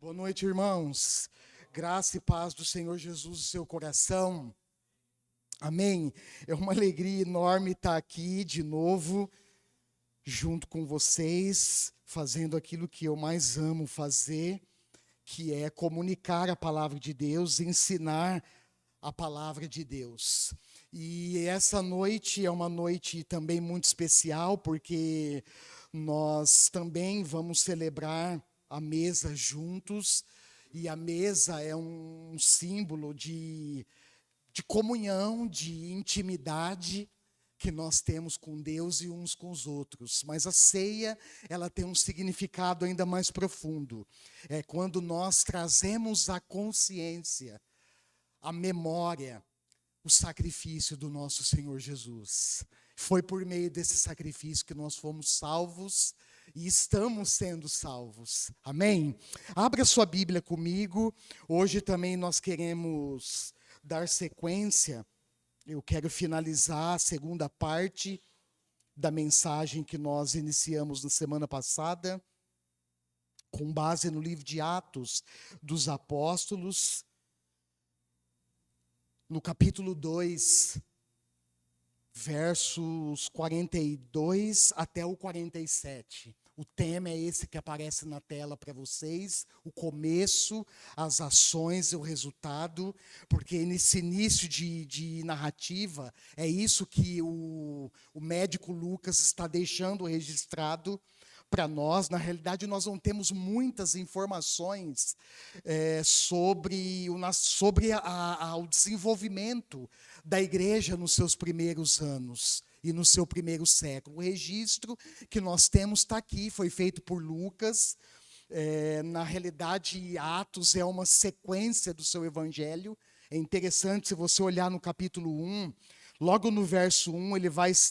Boa noite, irmãos. Graça e paz do Senhor Jesus no seu coração. Amém. É uma alegria enorme estar aqui de novo, junto com vocês, fazendo aquilo que eu mais amo fazer, que é comunicar a palavra de Deus, ensinar a palavra de Deus. E essa noite é uma noite também muito especial, porque nós também vamos celebrar a mesa juntos, e a mesa é um símbolo de comunhão, de intimidade que nós temos com Deus e uns com os outros. Mas a ceia, ela tem um significado ainda mais profundo. É quando nós trazemos a consciência, a memória, o sacrifício do nosso Senhor Jesus. Foi por meio desse sacrifício que nós fomos salvos e estamos sendo salvos. Amém? Abra sua Bíblia comigo. Hoje também nós queremos dar sequência. Eu quero finalizar a segunda parte da mensagem que nós iniciamos na semana passada, com base no livro de Atos dos Apóstolos, no capítulo 2, versos 42 até o 47. O tema é esse que aparece na tela para vocês, o começo, as ações e o resultado, porque nesse início de narrativa, é isso que o médico Lucas está deixando registrado para nós. Na realidade, nós não temos muitas informações sobre o desenvolvimento da igreja nos seus primeiros anos e no seu primeiro século. O registro que nós temos está aqui, foi feito por Lucas. Na realidade, Atos é uma sequência do seu evangelho. É interessante, se você olhar no capítulo 1, logo no verso 1,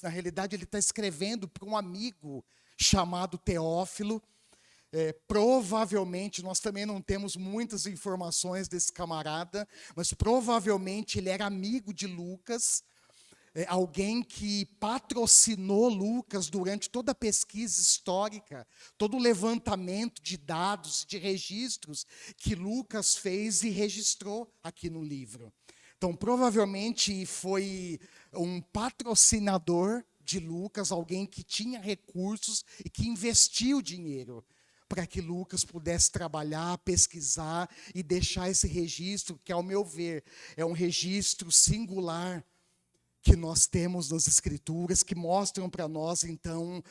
na realidade, ele está escrevendo para um amigo chamado Teófilo. Provavelmente, nós também não temos muitas informações desse camarada, mas provavelmente ele era amigo de Lucas, alguém que patrocinou Lucas durante toda a pesquisa histórica, todo o levantamento de dados, de registros que Lucas fez e registrou aqui no livro. Então, provavelmente foi um patrocinador de Lucas, alguém que tinha recursos e que investiu dinheiro para que Lucas pudesse trabalhar, pesquisar e deixar esse registro, que, ao meu ver, é um registro singular que nós temos nas Escrituras, que mostram para nós, então,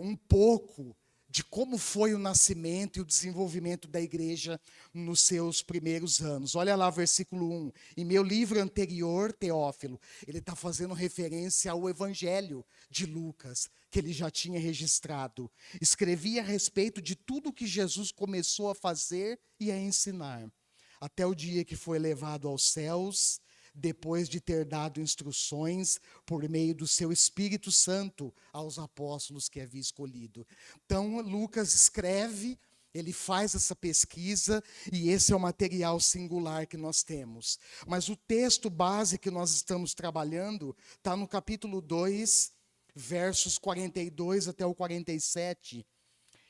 um pouco de como foi o nascimento e o desenvolvimento da igreja nos seus primeiros anos. Olha lá, versículo 1. Em meu livro anterior, Teófilo, ele está fazendo referência ao Evangelho de Lucas, que ele já tinha registrado. Escrevi a respeito de tudo que Jesus começou a fazer e a ensinar, até o dia que foi levado aos céus, depois de ter dado instruções por meio do seu Espírito Santo aos apóstolos que havia escolhido. Então, Lucas escreve, ele faz essa pesquisa, e esse é o material singular que nós temos. Mas o texto base que nós estamos trabalhando está no capítulo 2, versos 42 até o 47,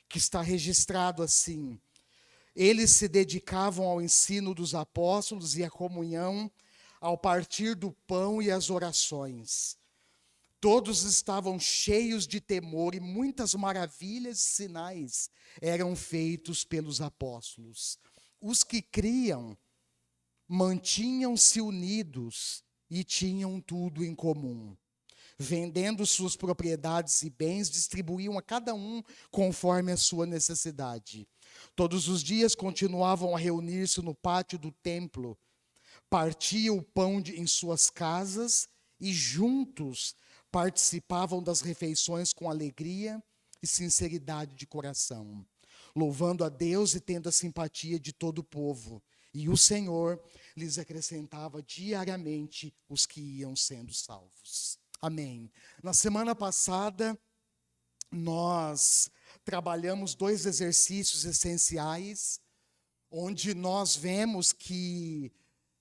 que está registrado assim: eles se dedicavam ao ensino dos apóstolos e à comunhão, ao partir do pão e às orações. Todos estavam cheios de temor e muitas maravilhas e sinais eram feitos pelos apóstolos. Os que criam mantinham-se unidos e tinham tudo em comum. Vendendo suas propriedades e bens, distribuíam a cada um conforme a sua necessidade. Todos os dias continuavam a reunir-se no pátio do templo, partiam o pão em suas casas e juntos participavam das refeições com alegria e sinceridade de coração, louvando a Deus e tendo a simpatia de todo o povo. E o Senhor lhes acrescentava diariamente os que iam sendo salvos. Amém. Na semana passada, nós trabalhamos 2 exercícios essenciais, onde nós vemos que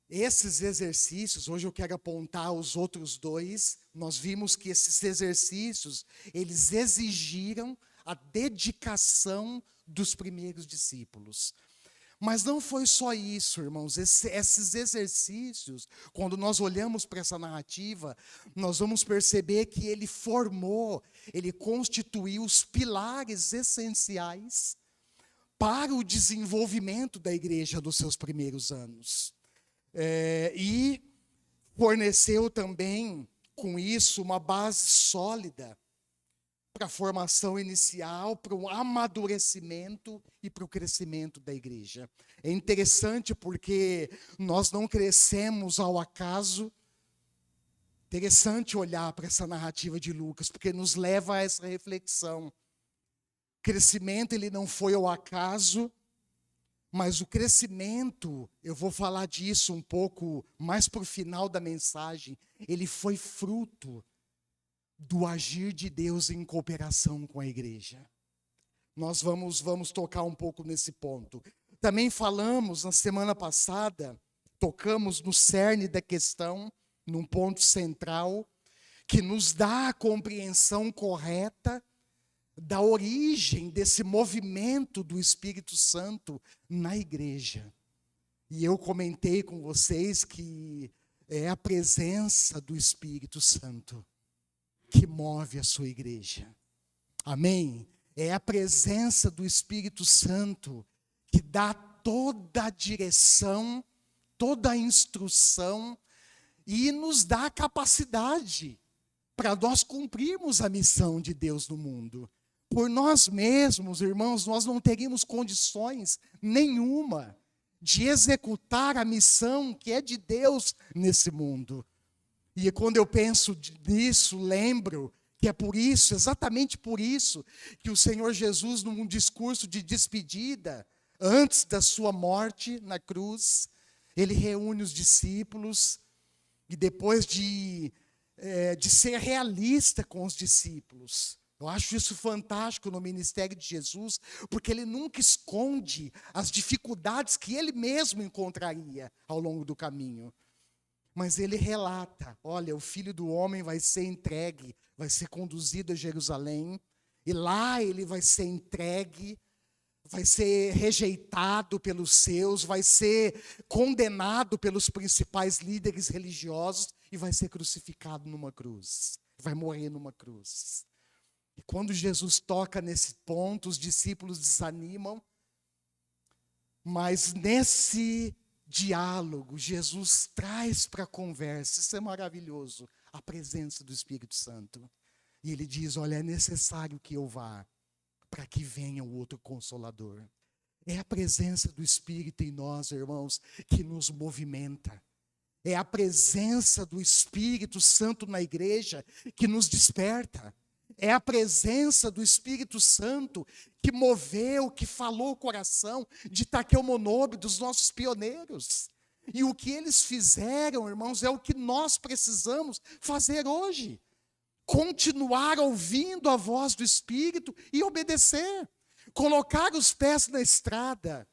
esses exercícios, hoje eu quero apontar os outros 2, nós vimos que esses exercícios, eles exigiram a dedicação dos primeiros discípulos. Mas não foi só isso, irmãos. Esses exercícios, quando nós olhamos para essa narrativa, nós vamos perceber que ele constituiu os pilares essenciais para o desenvolvimento da igreja dos seus primeiros anos. E forneceu também, com isso, uma base sólida para a formação inicial, para o amadurecimento e para o crescimento da igreja. É interessante porque nós não crescemos ao acaso. Interessante olhar para essa narrativa de Lucas, porque nos leva a essa reflexão. O crescimento, ele não foi ao acaso, mas o crescimento, eu vou falar disso um pouco mais para o final da mensagem, ele foi fruto do agir de Deus em cooperação com a igreja. Nós vamos tocar um pouco nesse ponto. Também falamos na semana passada, tocamos no cerne da questão, num ponto central, que nos dá a compreensão correta da origem desse movimento do Espírito Santo na igreja. E eu comentei com vocês que é a presença do Espírito Santo que move a sua igreja. Amém? É a presença do Espírito Santo que dá toda a direção, toda a instrução e nos dá a capacidade para nós cumprirmos a missão de Deus no mundo. Por nós mesmos, irmãos, nós não teríamos condições nenhuma de executar a missão que é de Deus nesse mundo. E quando eu penso nisso, lembro que é por isso, exatamente por isso, que o Senhor Jesus, num discurso de despedida, antes da sua morte na cruz, ele reúne os discípulos, e depois de ser realista com os discípulos, eu acho isso fantástico no ministério de Jesus, porque ele nunca esconde as dificuldades que ele mesmo encontraria ao longo do caminho. Mas ele relata, olha, o Filho do Homem vai ser entregue, vai ser conduzido a Jerusalém, e lá ele vai ser entregue, vai ser rejeitado pelos seus, vai ser condenado pelos principais líderes religiosos, e vai ser crucificado numa cruz, vai morrer numa cruz. E quando Jesus toca nesse ponto, os discípulos desanimam, mas nesse diálogo, Jesus traz para a conversa, isso é maravilhoso, a presença do Espírito Santo. E ele diz, olha, é necessário que eu vá, para que venha o outro Consolador. É a presença do Espírito em nós, irmãos, que nos movimenta. É a presença do Espírito Santo na igreja que nos desperta. É a presença do Espírito Santo que moveu, que falou o coração de Taqueumonobe, dos nossos pioneiros. E o que eles fizeram, irmãos, é o que nós precisamos fazer hoje. Continuar ouvindo a voz do Espírito e obedecer. Colocar os pés na estrada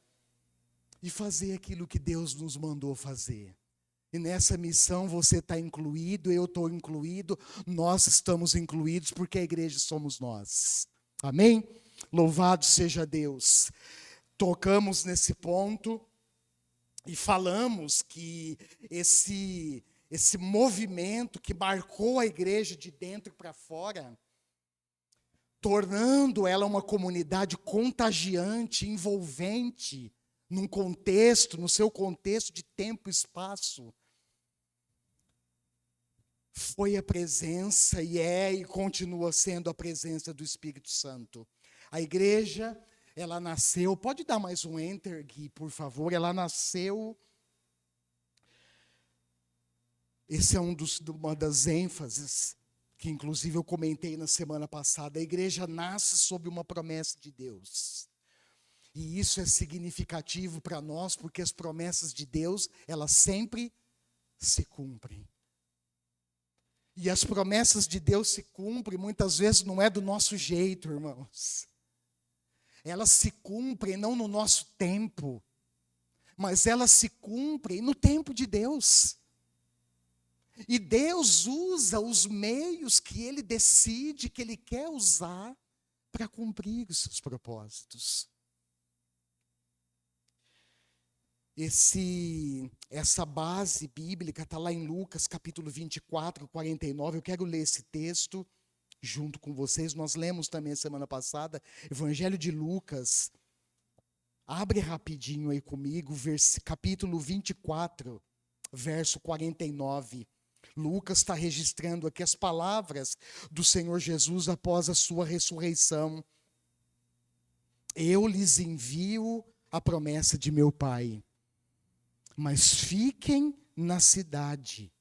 e fazer aquilo que Deus nos mandou fazer. E nessa missão você está incluído, eu estou incluído, nós estamos incluídos, porque a igreja somos nós. Amém? Louvado seja Deus. Tocamos nesse ponto e falamos que esse movimento que marcou a igreja de dentro para fora, tornando ela uma comunidade contagiante, envolvente, no seu contexto de tempo e espaço, foi a presença, e continua sendo a presença do Espírito Santo. A igreja, ela nasceu, pode dar mais um enter, Gui, por favor, ela nasceu, esse é uma das ênfases, que inclusive eu comentei na semana passada, a igreja nasce sob uma promessa de Deus. E isso é significativo para nós, porque as promessas de Deus, elas sempre se cumprem. E as promessas de Deus se cumprem, muitas vezes não é do nosso jeito, irmãos. Elas se cumprem não no nosso tempo, mas elas se cumprem no tempo de Deus. E Deus usa os meios que Ele decide, que Ele quer usar para cumprir os seus propósitos. Essa base bíblica está lá em Lucas, capítulo 24, 49. Eu quero ler esse texto junto com vocês. Nós lemos também semana passada, Evangelho de Lucas. Abre rapidinho aí comigo, capítulo 24, verso 49. Lucas está registrando aqui as palavras do Senhor Jesus após a sua ressurreição. Eu lhes envio a promessa de meu Pai, mas fiquem na cidade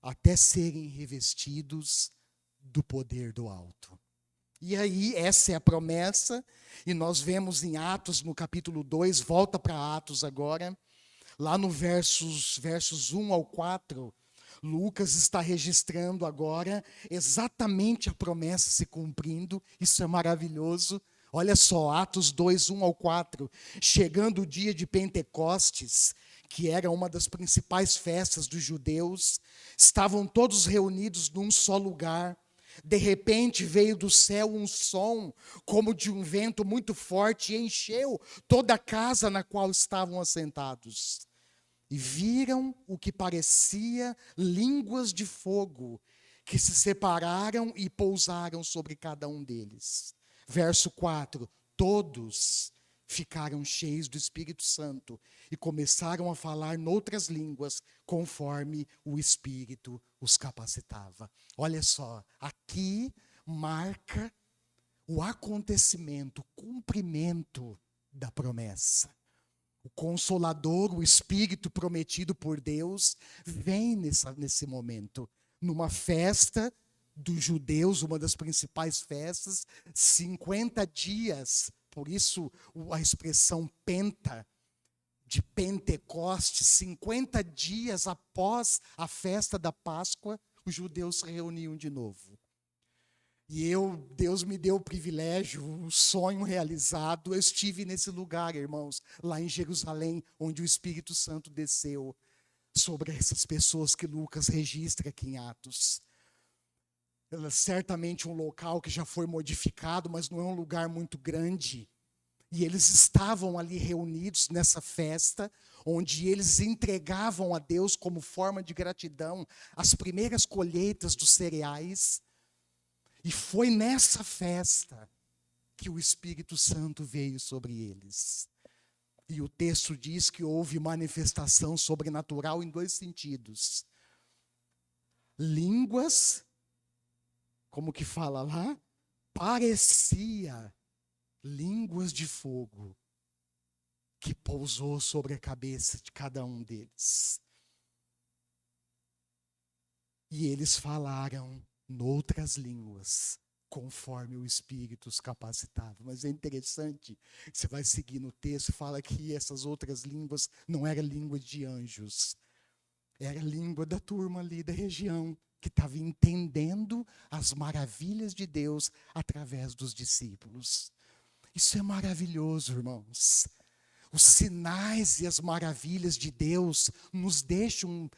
até serem revestidos do poder do alto. E aí, essa é a promessa, e nós vemos em Atos, no capítulo 2, volta para Atos agora, lá no versos 1 ao 4, Lucas está registrando agora exatamente a promessa se cumprindo. Isso é maravilhoso. Olha só, Atos 2, 1 ao 4. Chegando o dia de Pentecostes, que era uma das principais festas dos judeus, estavam todos reunidos num só lugar. De repente veio do céu um som, como de um vento muito forte, e encheu toda a casa na qual estavam assentados. E viram o que parecia línguas de fogo, que se separaram e pousaram sobre cada um deles. Verso 4, todos ficaram cheios do Espírito Santo e começaram a falar noutras línguas, conforme o Espírito os capacitava. Olha só, aqui marca o acontecimento, o cumprimento da promessa. O Consolador, o Espírito prometido por Deus, vem nesse momento, numa festa dos judeus, uma das principais festas, 50 dias, por isso a expressão penta, de Pentecostes, 50 dias após a festa da Páscoa, os judeus se reuniam de novo. E Deus me deu o privilégio, o sonho realizado. Eu estive nesse lugar, irmãos, lá em Jerusalém, onde o Espírito Santo desceu sobre essas pessoas que Lucas registra aqui em Atos. Certamente um local que já foi modificado, mas não é um lugar muito grande. E eles estavam ali reunidos nessa festa, onde eles entregavam a Deus como forma de gratidão as primeiras colheitas dos cereais. E foi nessa festa que o Espírito Santo veio sobre eles. E o texto diz que houve manifestação sobrenatural em dois sentidos. Línguas, como que fala lá? Parecia línguas de fogo que pousou sobre a cabeça de cada um deles. E eles falaram noutras línguas, conforme o Espírito os capacitava. Mas é interessante, você vai seguir no texto, fala que essas outras línguas não eram língua de anjos, era a língua da turma ali da região, que estava entendendo as maravilhas de Deus através dos discípulos. Isso é maravilhoso, irmãos. Os sinais e as maravilhas de Deus nos deixam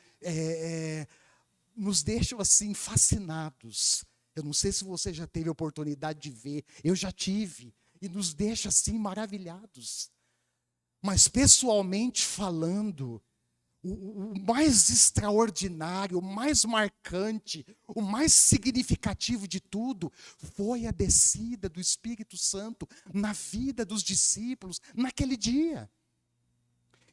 assim fascinados. Eu não sei se você já teve a oportunidade de ver, eu já tive, e nos deixa assim maravilhados. Mas pessoalmente falando, o mais extraordinário, o mais marcante, o mais significativo de tudo foi a descida do Espírito Santo na vida dos discípulos naquele dia.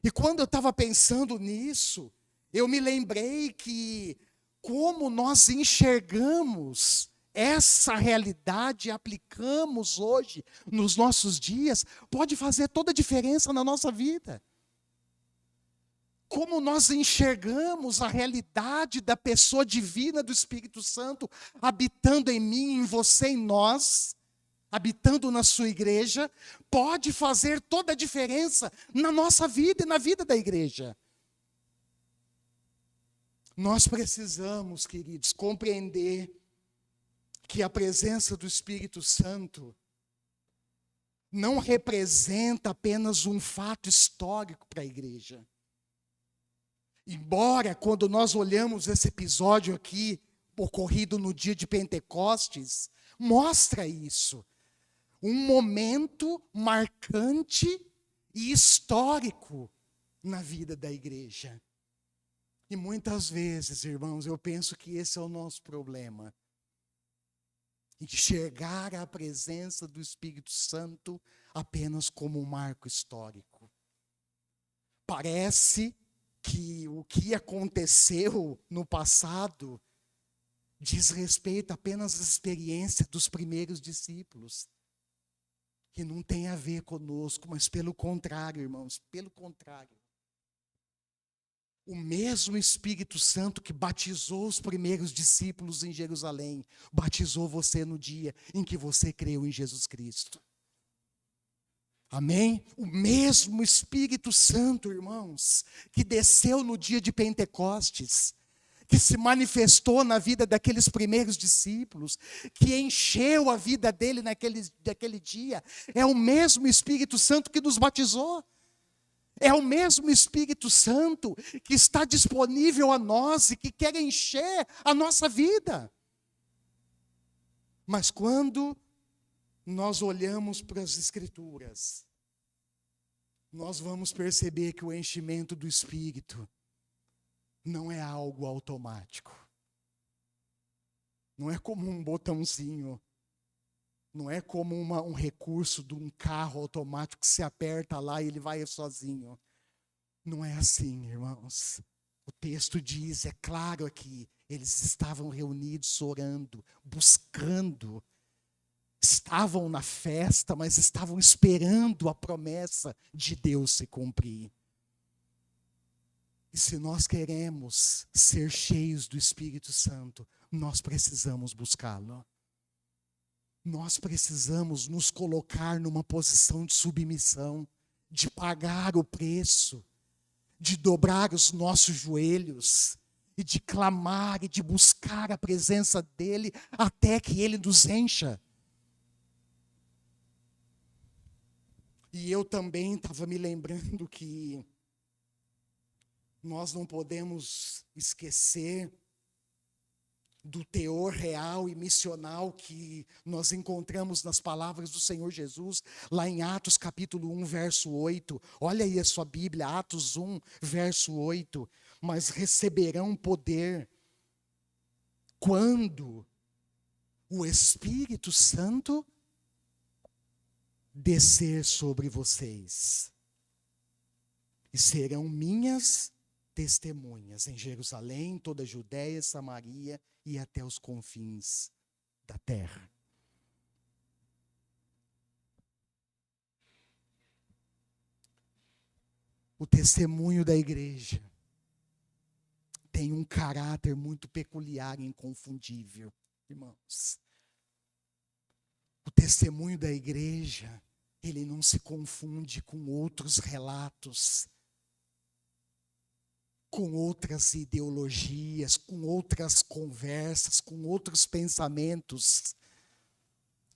E quando eu estava pensando nisso, eu me lembrei que como nós enxergamos essa realidade e aplicamos hoje nos nossos dias, pode fazer toda a diferença na nossa vida. Como nós enxergamos a realidade da pessoa divina do Espírito Santo habitando em mim, em você, em nós, habitando na sua igreja, pode fazer toda a diferença na nossa vida e na vida da igreja. Nós precisamos, queridos, compreender que a presença do Espírito Santo não representa apenas um fato histórico para a igreja. Embora, quando nós olhamos esse episódio aqui, ocorrido no dia de Pentecostes, mostra isso. Um momento marcante e histórico na vida da igreja. E muitas vezes, irmãos, eu penso que esse é o nosso problema. Enxergar a presença do Espírito Santo apenas como um marco histórico. Parece que o que aconteceu no passado diz respeito apenas à experiência dos primeiros discípulos, que não tem a ver conosco, mas pelo contrário, irmãos, pelo contrário. O mesmo Espírito Santo que batizou os primeiros discípulos em Jerusalém, batizou você no dia em que você creu em Jesus Cristo. Amém? O mesmo Espírito Santo, irmãos, que desceu no dia de Pentecostes, que se manifestou na vida daqueles primeiros discípulos, que encheu a vida dele naquele dia, é o mesmo Espírito Santo que nos batizou. É o mesmo Espírito Santo que está disponível a nós e que quer encher a nossa vida. Mas quando nós olhamos para as Escrituras, nós vamos perceber que o enchimento do Espírito não é algo automático. Não é como um botãozinho. Não é como um recurso de um carro automático que se aperta lá e ele vai sozinho. Não é assim, irmãos. O texto diz, é claro aqui, eles estavam reunidos orando, buscando. Estavam na festa, mas estavam esperando a promessa de Deus se cumprir. E se nós queremos ser cheios do Espírito Santo, nós precisamos buscá-lo. Nós precisamos nos colocar numa posição de submissão, de pagar o preço, de dobrar os nossos joelhos e de clamar e de buscar a presença dEle até que Ele nos encha. E eu também estava me lembrando que nós não podemos esquecer do teor real e missional que nós encontramos nas palavras do Senhor Jesus, lá em Atos capítulo 1, verso 8. Olha aí a sua Bíblia, Atos 1, verso 8. Mas receberão poder quando o Espírito Santo descer sobre vocês. E serão minhas testemunhas em Jerusalém, toda a Judéia, Samaria e até os confins da terra. O testemunho da igreja tem um caráter muito peculiar e inconfundível, irmãos. O testemunho da igreja, ele não se confunde com outros relatos, com outras ideologias, com outras conversas, com outros pensamentos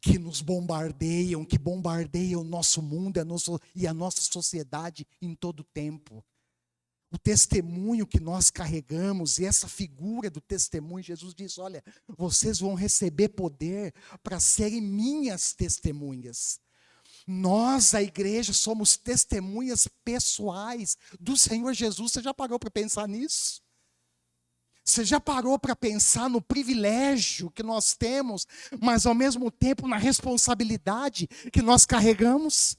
que nos bombardeiam, que bombardeiam o nosso mundo e a nossa sociedade em todo o tempo. O testemunho que nós carregamos, e essa figura do testemunho, Jesus diz, olha, vocês vão receber poder para serem minhas testemunhas. Nós, a igreja, somos testemunhas pessoais do Senhor Jesus. Você já parou para pensar nisso? Você já parou para pensar no privilégio que nós temos, mas ao mesmo tempo na responsabilidade que nós carregamos?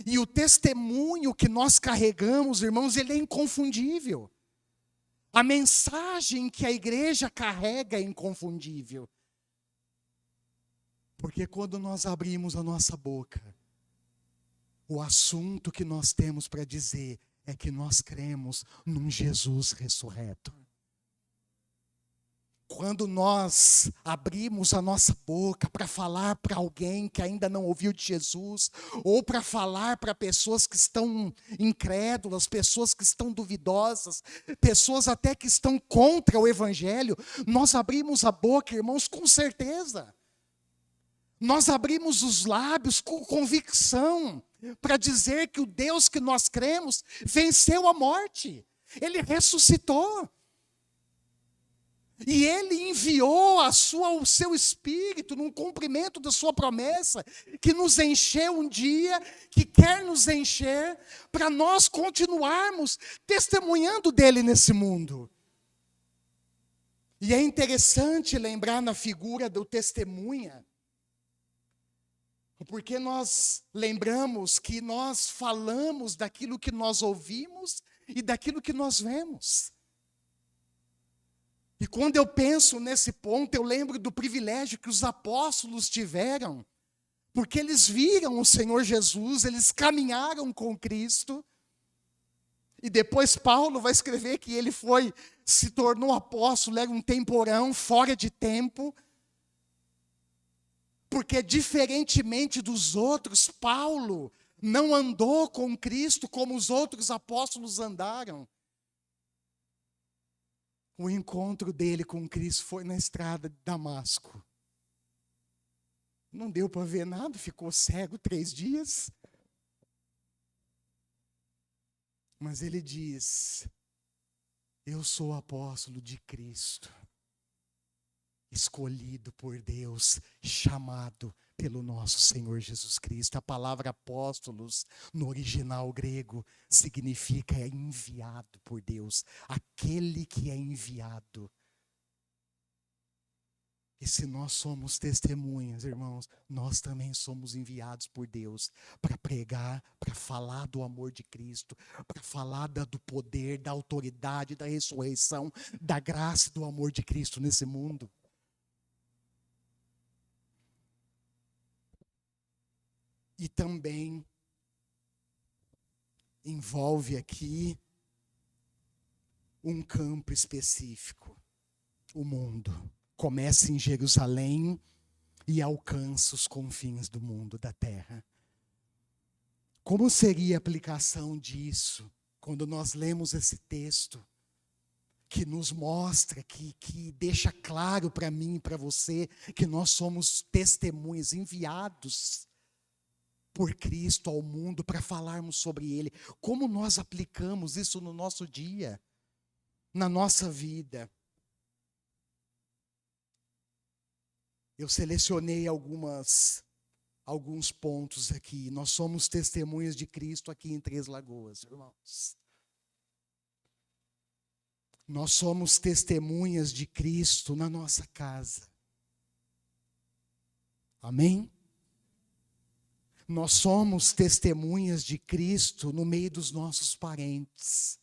E o testemunho que nós carregamos, irmãos, ele é inconfundível. A mensagem que a igreja carrega é inconfundível. Porque quando nós abrimos a nossa boca, o assunto que nós temos para dizer é que nós cremos num Jesus ressurreto. Quando nós abrimos a nossa boca para falar para alguém que ainda não ouviu de Jesus, ou para falar para pessoas que estão incrédulas, pessoas que estão duvidosas, pessoas até que estão contra o Evangelho, nós abrimos a boca, irmãos, com certeza. Nós abrimos os lábios com convicção para dizer que o Deus que nós cremos venceu a morte. Ele ressuscitou. E ele enviou o seu Espírito num cumprimento da sua promessa, que nos encheu um dia, que quer nos encher, para nós continuarmos testemunhando dele nesse mundo. E é interessante lembrar na figura do testemunha, porque nós lembramos que nós falamos daquilo que nós ouvimos e daquilo que nós vemos. E quando eu penso nesse ponto, eu lembro do privilégio que os apóstolos tiveram, porque eles viram o Senhor Jesus, eles caminharam com Cristo, e depois Paulo vai escrever que ele se tornou apóstolo, era um temporão, fora de tempo, porque diferentemente dos outros, Paulo não andou com Cristo como os outros apóstolos andaram. O encontro dele com Cristo foi na estrada de Damasco. Não deu para ver nada, ficou cego 3 dias. Mas ele diz: eu sou apóstolo de Cristo, escolhido por Deus, chamado pelo nosso Senhor Jesus Cristo. A palavra apóstolos, no original grego, significa enviado por Deus, aquele que é enviado. E se nós somos testemunhas, irmãos, nós também somos enviados por Deus para pregar, para falar do amor de Cristo, para falar do poder, da autoridade, da ressurreição, da graça e do amor de Cristo nesse mundo. E também envolve aqui um campo específico, o mundo. Começa em Jerusalém e alcança os confins do mundo, da terra. Como seria a aplicação disso quando nós lemos esse texto que nos mostra, que deixa claro para mim e para você que nós somos testemunhas enviados por Cristo ao mundo para falarmos sobre Ele? Como nós aplicamos isso no nosso dia, na nossa vida? Eu selecionei alguns pontos aqui. Nós somos testemunhas de Cristo aqui em Três Lagoas, irmãos. Nós somos testemunhas de Cristo na nossa casa. Amém? Nós somos testemunhas de Cristo no meio dos nossos parentes.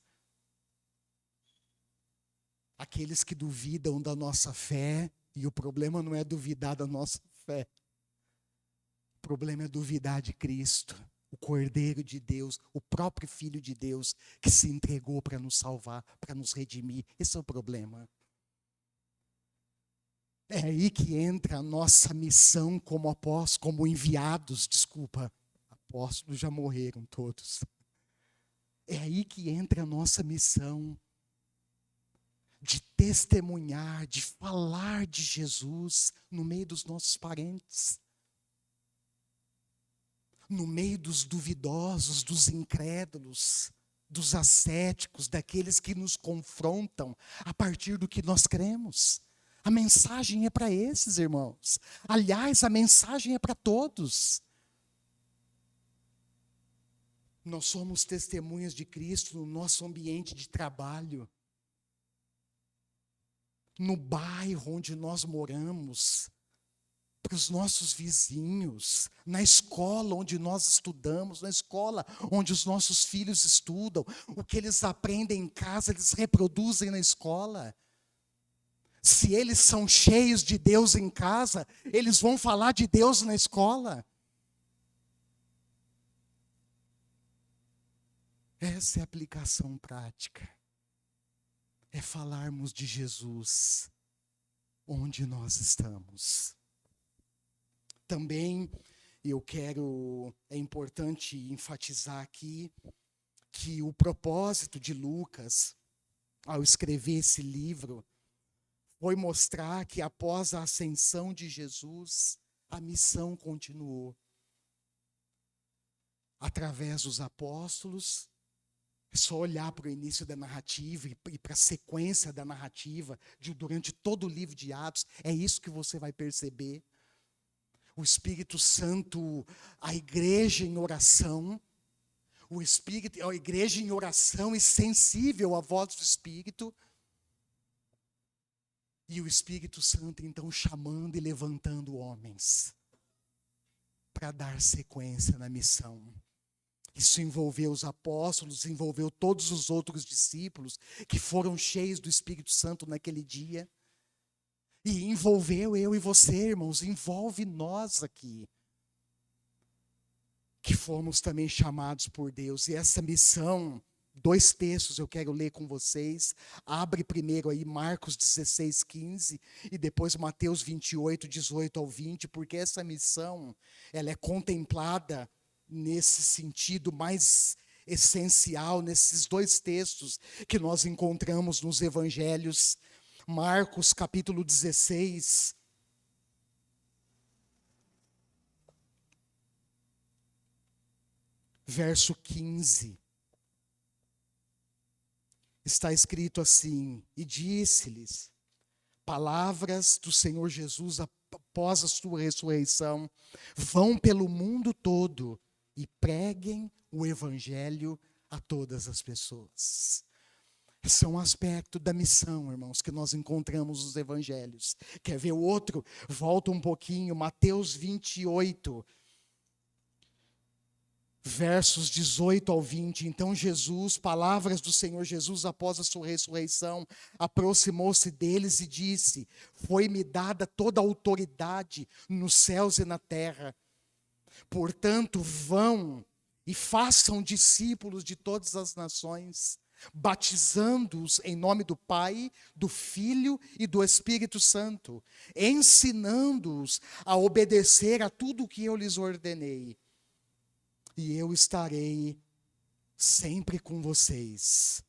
Aqueles que duvidam da nossa fé, e o problema não é duvidar da nossa fé. O problema é duvidar de Cristo, o Cordeiro de Deus, o próprio Filho de Deus, que se entregou para nos salvar, para nos redimir. Esse é o problema. É aí que entra a nossa missão como apóstolos, como enviados, apóstolos já morreram todos. É aí que entra a nossa missão de testemunhar, de falar de Jesus no meio dos nossos parentes, no meio dos duvidosos, dos incrédulos, dos ascéticos, daqueles que nos confrontam a partir do que nós cremos. A mensagem é para esses, irmãos. Aliás, a mensagem é para todos. Nós somos testemunhas de Cristo no nosso ambiente de trabalho, no bairro onde nós moramos, para os nossos vizinhos, na escola onde nós estudamos, na escola onde os nossos filhos estudam. O que eles aprendem em casa, eles reproduzem na escola. Se eles são cheios de Deus em casa, eles vão falar de Deus na escola. Essa é a aplicação prática. É falarmos de Jesus onde nós estamos. Também é importante enfatizar aqui que o propósito de Lucas, ao escrever esse livro, foi mostrar que após a ascensão de Jesus, a missão continuou. Através dos apóstolos, É só olhar para o início da narrativa e para a sequência da narrativa durante todo o livro de Atos. É isso que você vai perceber. O Espírito Santo, a igreja em oração, a igreja em oração e sensível à voz do Espírito. E o Espírito Santo, então, chamando e levantando homens para dar sequência na missão. Isso envolveu os apóstolos, envolveu todos os outros discípulos que foram cheios do Espírito Santo naquele dia. E envolveu eu e você, irmãos, envolve nós aqui, que fomos também chamados por Deus. E essa missão, 2 textos eu quero ler com vocês. Abre primeiro aí Marcos 16, 15 e depois Mateus 28, 18 ao 20, porque essa missão, ela é contemplada nesse sentido mais essencial, nesses 2 textos que nós encontramos nos evangelhos. Marcos capítulo 16, verso 15. Está escrito assim: e disse-lhes palavras do Senhor Jesus após a sua ressurreição: vão pelo mundo todo e preguem o evangelho a todas as pessoas. Esse é um aspecto da missão, irmãos, que nós encontramos nos evangelhos. Quer ver o outro? Volta um pouquinho, Mateus 28, versos 18 ao 20. Então Jesus, palavras do Senhor Jesus após a sua ressurreição, aproximou-se deles e disse: foi-me dada toda a autoridade nos céus e na terra. Portanto, vão e façam discípulos de todas as nações, batizando-os em nome do Pai, do Filho e do Espírito Santo, ensinando-os a obedecer a tudo o que eu lhes ordenei. E eu estarei sempre com vocês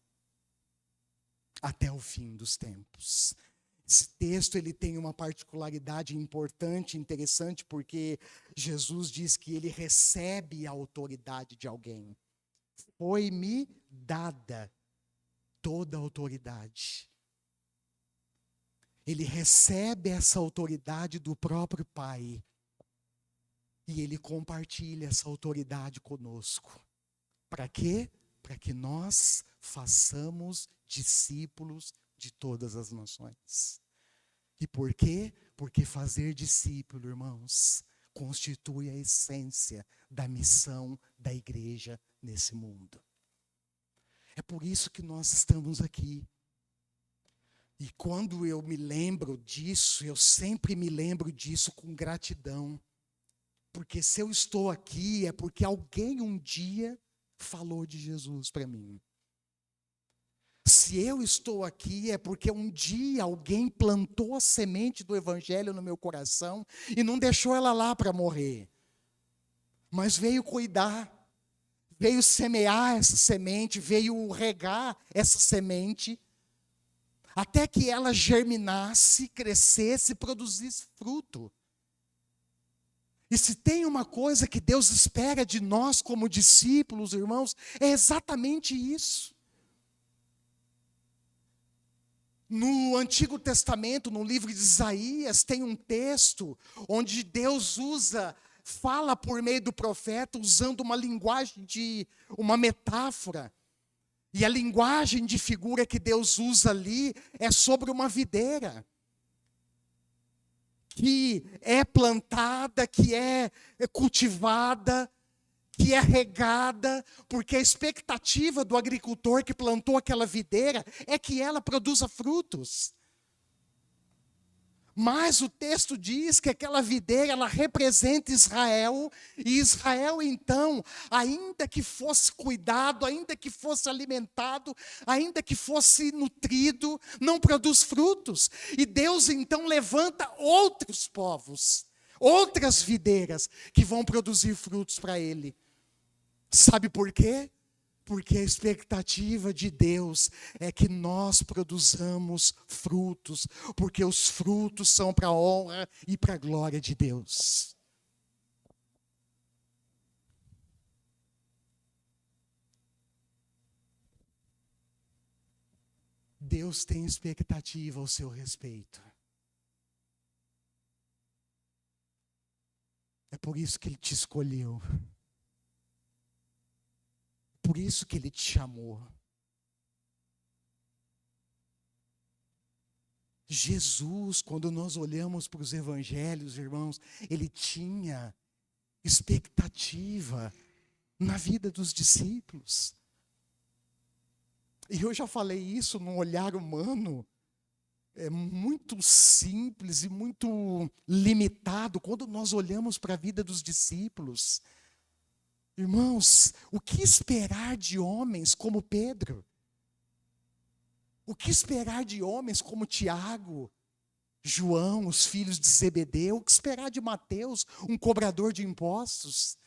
até o fim dos tempos. Esse texto ele tem uma particularidade importante, interessante, porque Jesus diz que ele recebe a autoridade de alguém. Foi-me dada toda a autoridade. Ele recebe essa autoridade do próprio Pai. E ele compartilha essa autoridade conosco. Para quê? Para que nós façamos discípulos de todas as nações. E por quê? Porque fazer discípulo, irmãos, constitui a essência da missão da igreja nesse mundo. É por isso que nós estamos aqui. E quando eu me lembro disso, eu sempre me lembro disso com gratidão. Porque se eu estou aqui, é porque alguém um dia falou de Jesus para mim. Se eu estou aqui, é porque um dia alguém plantou a semente do Evangelho no meu coração e não deixou ela lá para morrer. Mas veio cuidar, veio semear essa semente, veio regar essa semente, até que ela germinasse, crescesse e produzisse fruto. E se tem uma coisa que Deus espera de nós como discípulos, irmãos, é exatamente isso. No Antigo Testamento, no livro de Isaías, tem um texto onde Deus fala por meio do profeta, usando uma linguagem uma metáfora. E a linguagem de figura que Deus usa ali é sobre uma videira, que é plantada, que é cultivada, que é regada, porque a expectativa do agricultor que plantou aquela videira é que ela produza frutos. Mas o texto diz que aquela videira, ela representa Israel, e Israel então, ainda que fosse cuidado, ainda que fosse alimentado, ainda que fosse nutrido, não produz frutos. E Deus então levanta outros povos, outras videiras, que vão produzir frutos para ele. Sabe por quê? Porque a expectativa de Deus é que nós produzamos frutos, porque os frutos são para a honra e para a glória de Deus. Deus tem expectativa ao seu respeito. É por isso que Ele te escolheu. Por isso que Ele te chamou. Jesus, quando nós olhamos para os evangelhos, irmãos, Ele tinha expectativa na vida dos discípulos. E eu já falei isso num olhar humano, muito simples e muito limitado, quando nós olhamos para a vida dos discípulos. Irmãos, o que esperar de homens como Pedro? O que esperar de homens como Tiago, João, os filhos de Zebedeu? O que esperar de Mateus, um cobrador de impostos?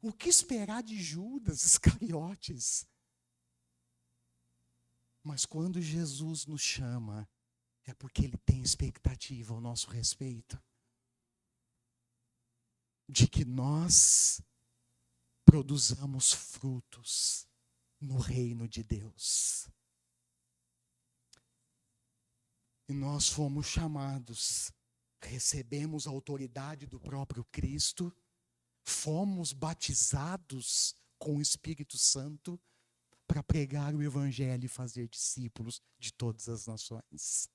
O que esperar de Judas Iscariotes? Mas quando Jesus nos chama, é porque Ele tem expectativa ao nosso respeito. De que nós produzamos frutos no reino de Deus. E nós fomos chamados, recebemos a autoridade do próprio Cristo, fomos batizados com o Espírito Santo para pregar o Evangelho e fazer discípulos de todas as nações.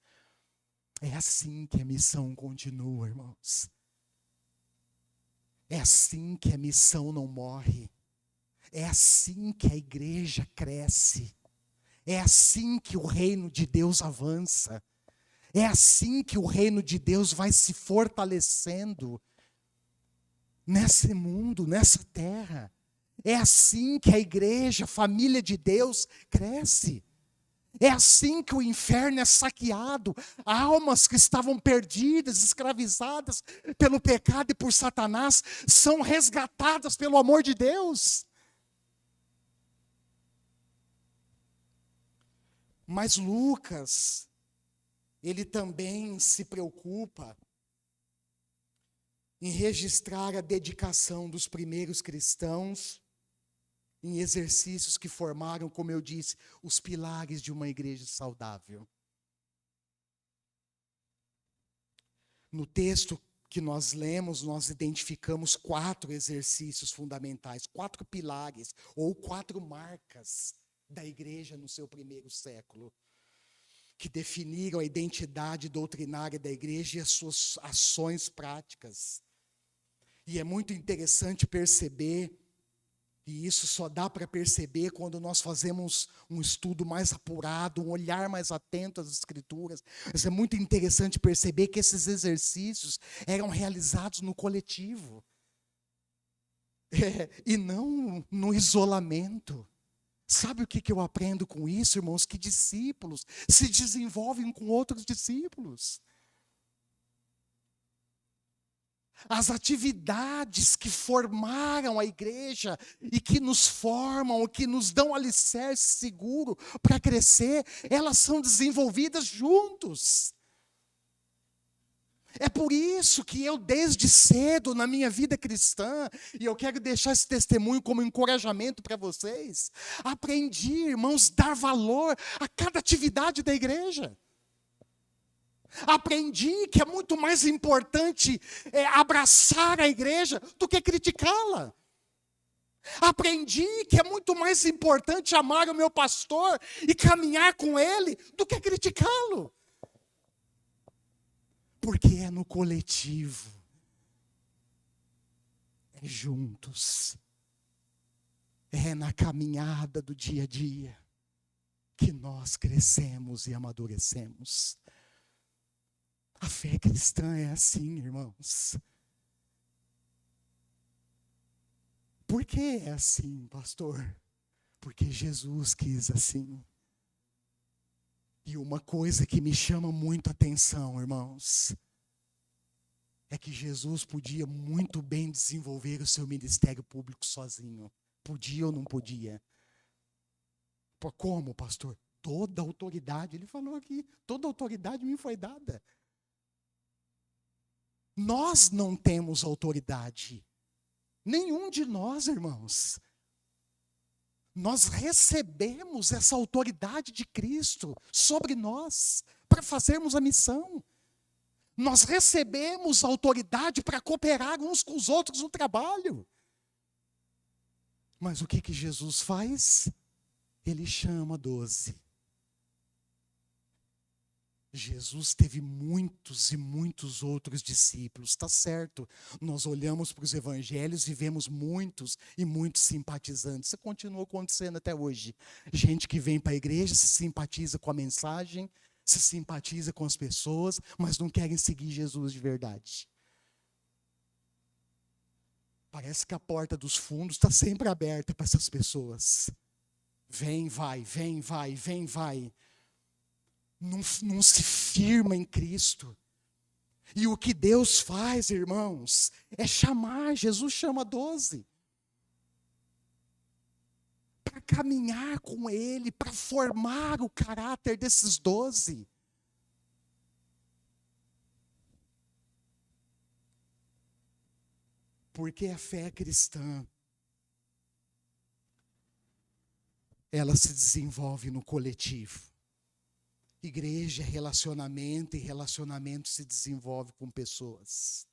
É assim que a missão continua, irmãos. É assim que a missão não morre. É assim que a igreja cresce. É assim que o reino de Deus avança. É assim que o reino de Deus vai se fortalecendo nesse mundo, nessa terra. É assim que a igreja, a família de Deus, cresce. É assim que o inferno é saqueado. Almas que estavam perdidas, escravizadas pelo pecado e por Satanás, são resgatadas pelo amor de Deus. Mas Lucas, ele também se preocupa em registrar a dedicação dos primeiros cristãos em exercícios que formaram, como eu disse, os pilares de uma igreja saudável. No texto que nós lemos, nós identificamos 4 exercícios fundamentais, 4 pilares, ou 4 marcas da igreja no seu primeiro século, que definiram a identidade doutrinária da igreja e as suas ações práticas. E é muito interessante perceber, e isso só dá para perceber quando nós fazemos um estudo mais apurado, um olhar mais atento às Escrituras. Mas é muito interessante perceber que esses exercícios eram realizados no coletivo. E não no isolamento. Sabe o que eu aprendo com isso, irmãos? Que discípulos se desenvolvem com outros discípulos. As atividades que formaram a igreja e que nos formam, que nos dão alicerce seguro para crescer, elas são desenvolvidas juntos. É por isso que eu, desde cedo, na minha vida cristã, e eu quero deixar esse testemunho como encorajamento para vocês, aprendi, irmãos, dar valor a cada atividade da igreja. Aprendi que é muito mais importante abraçar a igreja do que criticá-la. Aprendi que é muito mais importante amar o meu pastor e caminhar com ele do que criticá-lo. Porque é no coletivo, é juntos, é na caminhada do dia a dia que nós crescemos e amadurecemos. A fé cristã é assim, irmãos. Por que é assim, pastor? Porque Jesus quis assim. E uma coisa que me chama muito a atenção, irmãos, é que Jesus podia muito bem desenvolver o seu ministério público sozinho. Podia ou não podia? Como, pastor? Toda autoridade, ele falou aqui, toda autoridade me foi dada. Nós não temos autoridade. Nenhum de nós, irmãos. Nós recebemos essa autoridade de Cristo sobre nós para fazermos a missão. Nós recebemos autoridade para cooperar uns com os outros no trabalho. Mas o que Jesus faz? Ele chama 12. Jesus teve muitos e muitos outros discípulos, está certo. Nós olhamos para os evangelhos e vemos muitos e muitos simpatizantes. Isso continua acontecendo até hoje. Gente que vem para a igreja, se simpatiza com a mensagem, se simpatiza com as pessoas, mas não querem seguir Jesus de verdade. Parece que a porta dos fundos está sempre aberta para essas pessoas. Vem, vai, vem, vai, vem, vai. Não se firma em Cristo. E o que Deus faz, irmãos, é chamar. Jesus chama 12. Para caminhar com Ele, para formar o caráter desses 12. Porque a fé cristã, ela se desenvolve no coletivo. Igreja é relacionamento, e relacionamento se desenvolve com pessoas.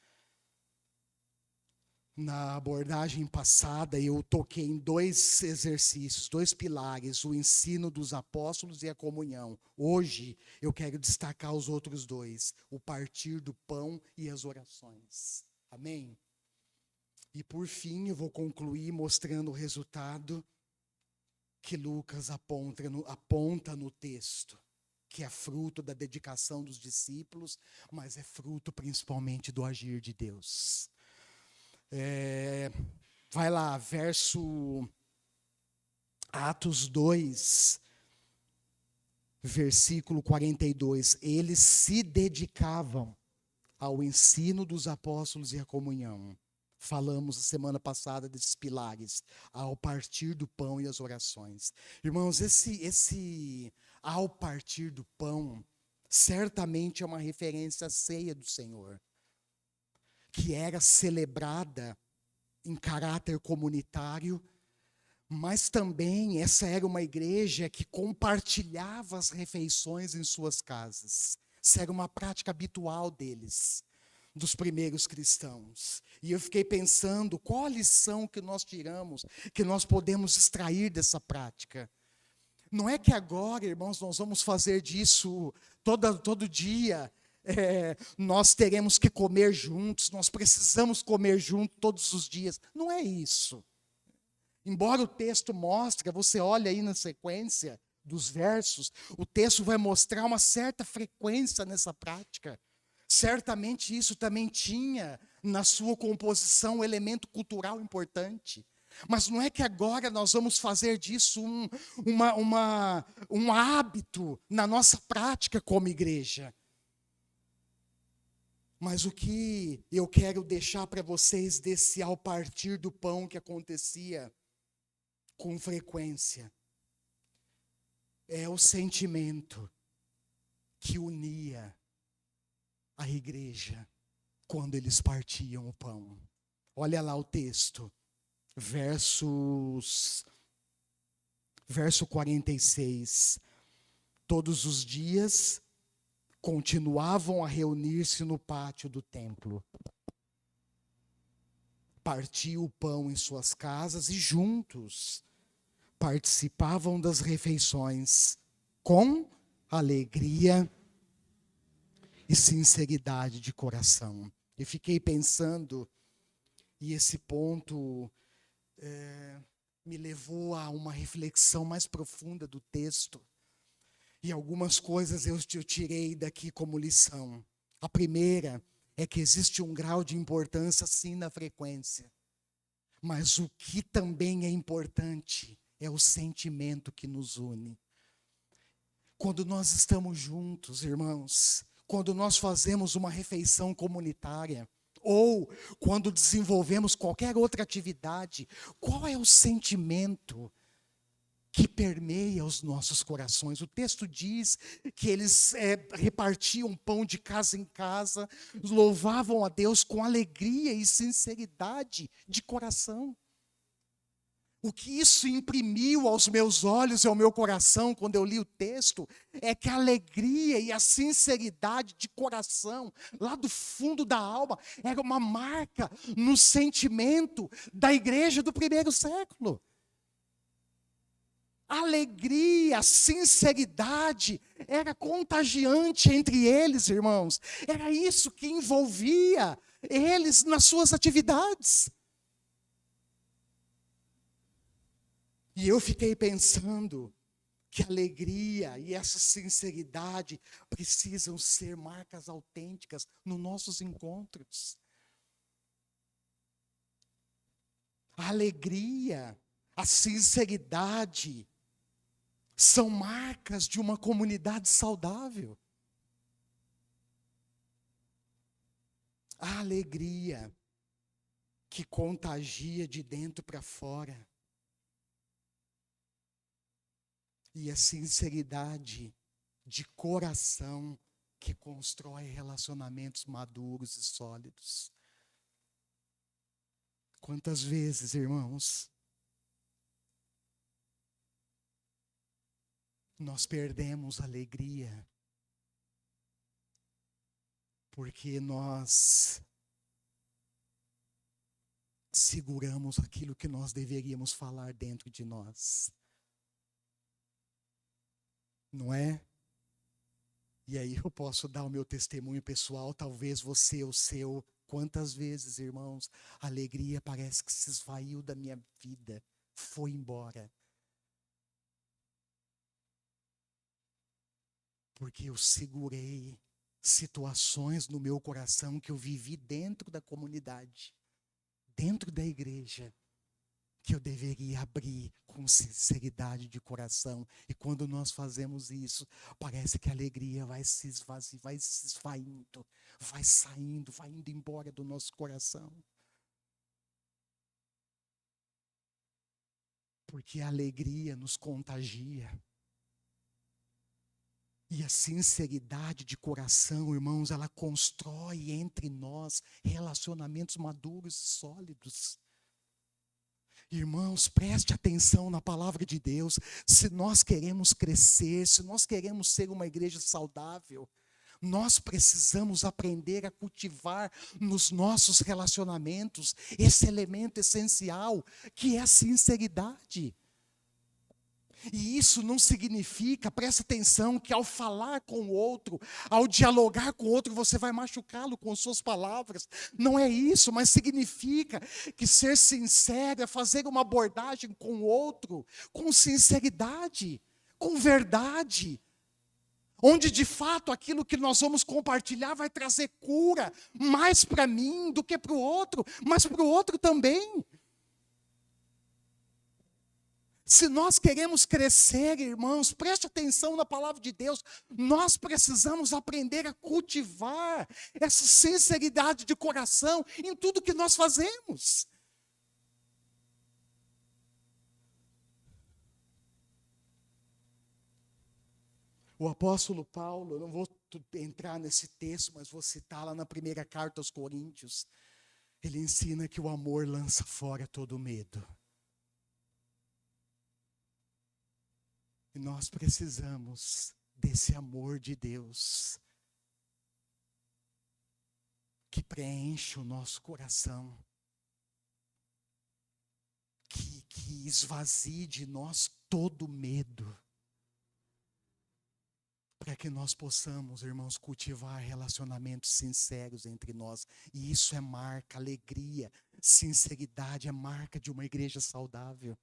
Na abordagem passada, eu toquei em 2 exercícios, 2 pilares, o ensino dos apóstolos e a comunhão. Hoje, eu quero destacar os outros 2, o partir do pão e as orações. Amém? E por fim, eu vou concluir mostrando o resultado que Lucas aponta no texto, que é fruto da dedicação dos discípulos, mas é fruto principalmente do agir de Deus. Vai lá, Atos 2, versículo 42. Eles se dedicavam ao ensino dos apóstolos e à comunhão. Falamos a semana passada desses pilares, ao partir do pão e as orações. Irmãos, esse ao partir do pão, certamente é uma referência à ceia do Senhor, que era celebrada em caráter comunitário, mas também essa era uma igreja que compartilhava as refeições em suas casas. Isso era uma prática habitual deles, dos primeiros cristãos. E eu fiquei pensando, qual a lição que nós tiramos, que nós podemos extrair dessa prática? Não é que agora, irmãos, nós vamos fazer disso todo dia, nós teremos que comer juntos, nós precisamos comer juntos todos os dias. Não é isso. Embora o texto mostre, você olha aí na sequência dos versos, o texto vai mostrar uma certa frequência nessa prática. Certamente isso também tinha na sua composição um elemento cultural importante. Mas não é que agora nós vamos fazer disso um hábito na nossa prática como igreja. Mas o que eu quero deixar para vocês desse ao partir do pão que acontecia com frequência é o sentimento que unia a igreja quando eles partiam o pão. Olha lá o texto. Verso 46. Todos os dias continuavam a reunir-se no pátio do templo. Partiam o pão em suas casas e juntos participavam das refeições com alegria e sinceridade de coração. Eu fiquei pensando, e esse ponto me levou a uma reflexão mais profunda do texto. E algumas coisas eu tirei daqui como lição. A primeira é que existe um grau de importância, sim, na frequência. Mas o que também é importante é o sentimento que nos une. Quando nós estamos juntos, irmãos, quando nós fazemos uma refeição comunitária, ou quando desenvolvemos qualquer outra atividade, qual é o sentimento que permeia os nossos corações? O texto diz que eles repartiam pão de casa em casa, louvavam a Deus com alegria e sinceridade de coração. O que isso imprimiu aos meus olhos e ao meu coração quando eu li o texto é que a alegria e a sinceridade de coração, lá do fundo da alma, era uma marca no sentimento da igreja do primeiro século. A alegria, a sinceridade era contagiante entre eles, irmãos. Era isso que envolvia eles nas suas atividades. E eu fiquei pensando que a alegria e essa sinceridade precisam ser marcas autênticas nos nossos encontros. A alegria, a sinceridade são marcas de uma comunidade saudável. A alegria que contagia de dentro para fora. E a sinceridade de coração que constrói relacionamentos maduros e sólidos. Quantas vezes, irmãos, nós perdemos a alegria porque nós seguramos aquilo que nós deveríamos falar dentro de nós. Não é? E aí eu posso dar o meu testemunho pessoal, talvez você o seu. Quantas vezes, irmãos, a alegria parece que se esvaiu da minha vida, foi embora. Porque eu segurei situações no meu coração que eu vivi dentro da comunidade, dentro da igreja, que eu deveria abrir com sinceridade de coração. E quando nós fazemos isso, parece que a alegria vai se esvaziando, vai se esvaindo, vai saindo, vai indo embora do nosso coração. Porque a alegria nos contagia. E a sinceridade de coração, irmãos, ela constrói entre nós relacionamentos maduros e sólidos. Irmãos, preste atenção na palavra de Deus. Se nós queremos crescer, se nós queremos ser uma igreja saudável, nós precisamos aprender a cultivar nos nossos relacionamentos esse elemento essencial, que é a sinceridade. E isso não significa, presta atenção, que ao falar com o outro, ao dialogar com o outro, você vai machucá-lo com suas palavras. Não é isso, mas significa que ser sincero é fazer uma abordagem com o outro com sinceridade, com verdade. Onde de fato aquilo que nós vamos compartilhar vai trazer cura, mais para mim do que para o outro, mas para o outro também. Se nós queremos crescer, irmãos, preste atenção na palavra de Deus, nós precisamos aprender a cultivar essa sinceridade de coração em tudo que nós fazemos. O apóstolo Paulo, eu não vou entrar nesse texto, mas vou citar lá na primeira carta aos Coríntios, ele ensina que o amor lança fora todo medo. E nós precisamos desse amor de Deus que preenche o nosso coração, que esvazie de nós todo medo, para que nós possamos, irmãos, cultivar relacionamentos sinceros entre nós. E isso é marca, alegria, sinceridade é marca de uma igreja saudável.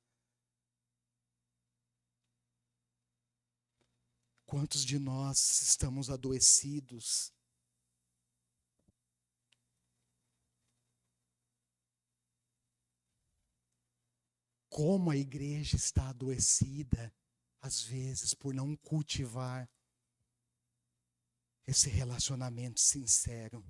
Quantos de nós estamos adoecidos? Como a igreja está adoecida, às vezes, por não cultivar esse relacionamento sincero.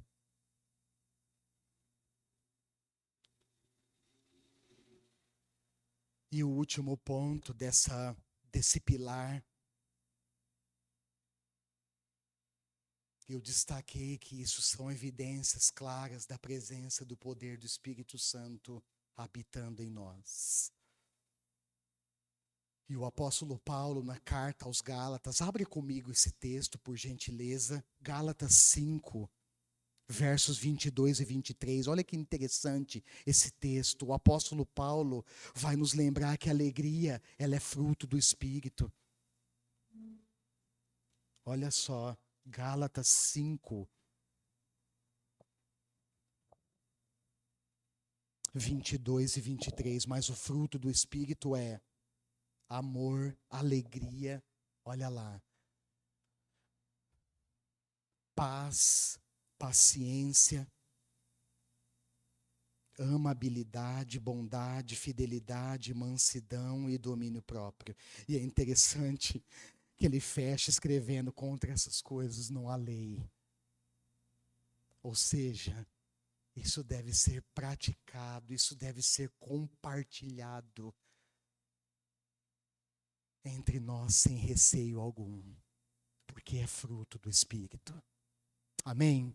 E o último ponto desse pilar, eu destaquei que isso são evidências claras da presença do poder do Espírito Santo habitando em nós. E o apóstolo Paulo, na carta aos Gálatas, abre comigo esse texto, por gentileza, Gálatas 5, versos 22 e 23. Olha que interessante esse texto. O apóstolo Paulo vai nos lembrar que a alegria, ela é fruto do Espírito. Olha só, Gálatas 5, 22 e 23. Mas o fruto do Espírito é amor, alegria, olha lá, paz, paciência, amabilidade, bondade, fidelidade, mansidão e domínio próprio. E é interessante que ele fecha escrevendo: contra essas coisas não há lei. Ou seja, isso deve ser praticado, isso deve ser compartilhado entre nós sem receio algum, porque é fruto do Espírito. Amém?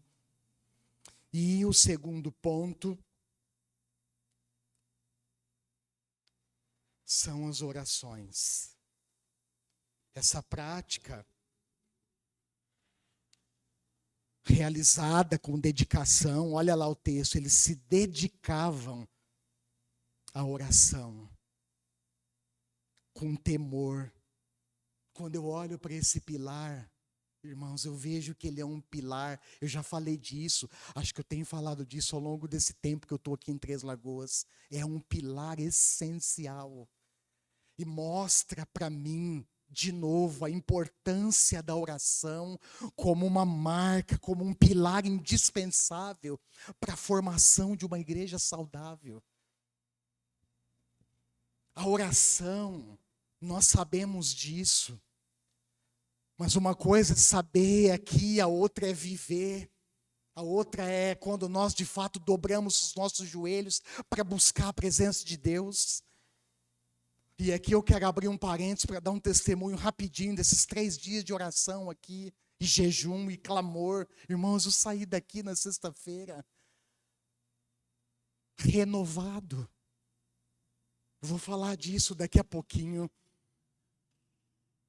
E o segundo ponto são as orações. Essa prática realizada com dedicação, olha lá o texto, eles se dedicavam à oração com temor. Quando eu olho para esse pilar, irmãos, eu vejo que ele é um pilar. Eu já falei disso, acho que eu tenho falado disso ao longo desse tempo que eu estou aqui em Três Lagoas. É um pilar essencial. E mostra para mim, de novo, a importância da oração como uma marca, como um pilar indispensável para a formação de uma igreja saudável. A oração, nós sabemos disso. Mas uma coisa é saber aqui, a outra é viver. A outra é quando nós de fato dobramos os nossos joelhos para buscar a presença de Deus. E aqui eu quero abrir um parênteses para dar um testemunho rapidinho desses 3 dias de oração aqui, e jejum e clamor. Irmãos, eu saí daqui na sexta-feira renovado. Eu vou falar disso daqui a pouquinho.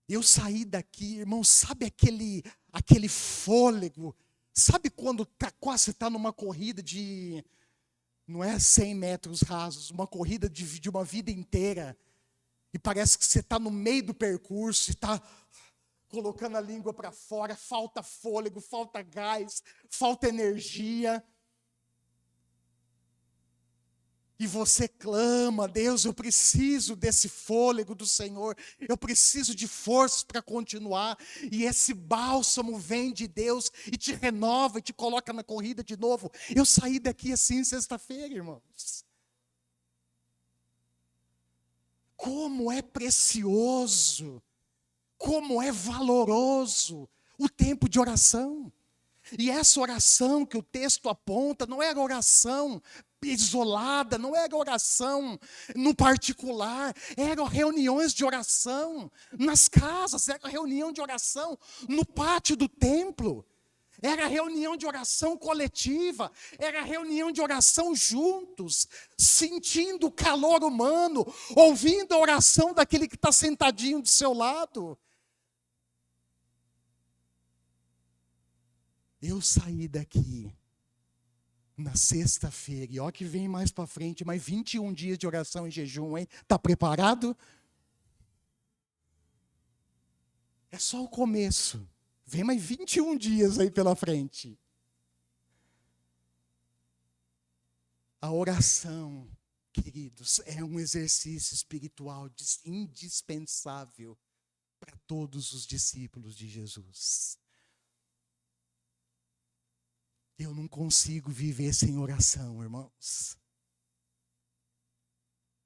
Eu saí daqui, irmão, sabe aquele fôlego? Sabe quando quase está numa corrida de, não é 100 metros rasos, uma corrida de uma vida inteira, e parece que você está no meio do percurso, está colocando a língua para fora, falta fôlego, falta gás, falta energia. E você clama: Deus, eu preciso desse fôlego do Senhor, eu preciso de forças para continuar. E esse bálsamo vem de Deus e te renova e te coloca na corrida de novo. Eu saí daqui assim sexta-feira, irmãos. Como é precioso, como é valoroso o tempo de oração. E essa oração que o texto aponta não era oração isolada, não era oração no particular, eram reuniões de oração nas casas, era reunião de oração no pátio do templo, era reunião de oração coletiva, era reunião de oração juntos, sentindo o calor humano, ouvindo a oração daquele que está sentadinho do seu lado. Eu saí daqui na sexta-feira, e ó que vem mais para frente, mais 21 dias de oração e jejum, hein? Está preparado? É só o começo. Vem mais 21 dias aí pela frente. A oração, queridos, é um exercício espiritual indispensável para todos os discípulos de Jesus. Eu não consigo viver sem oração, irmãos.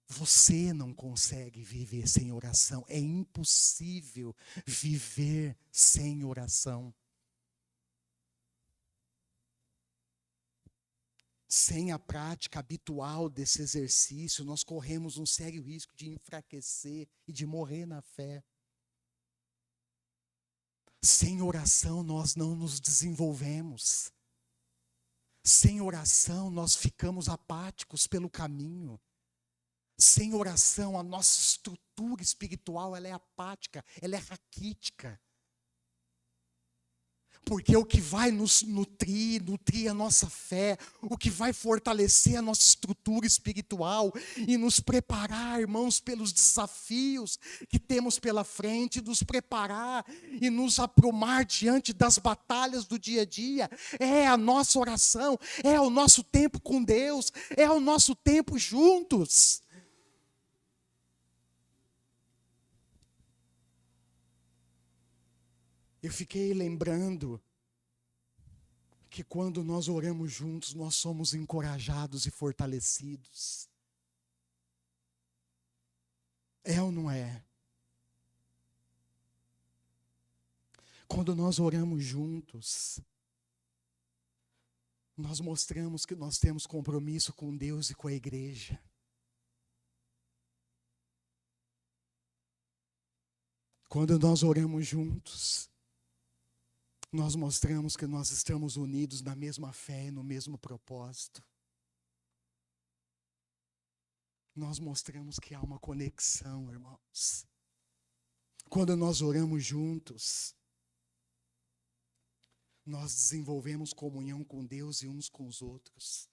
Você não consegue viver sem oração. É impossível viver sem oração. Sem a prática habitual desse exercício, nós corremos um sério risco de enfraquecer e de morrer na fé. Sem oração, nós não nos desenvolvemos. Sem oração, nós ficamos apáticos pelo caminho. Sem oração, a nossa estrutura espiritual ela é apática, ela é raquítica. Porque o que vai nos nutrir a nossa fé, o que vai fortalecer a nossa estrutura espiritual e nos preparar, irmãos, pelos desafios que temos pela frente, nos preparar e nos aprumar diante das batalhas do dia a dia, é a nossa oração, é o nosso tempo com Deus, é o nosso tempo juntos. Eu fiquei lembrando que quando nós oramos juntos, nós somos encorajados e fortalecidos. É ou não é? Quando nós oramos juntos, nós mostramos que nós temos compromisso com Deus e com a igreja. Quando nós oramos juntos, nós mostramos que nós estamos unidos na mesma fé e no mesmo propósito. Nós mostramos que há uma conexão, irmãos. Quando nós oramos juntos, nós desenvolvemos comunhão com Deus e uns com os outros.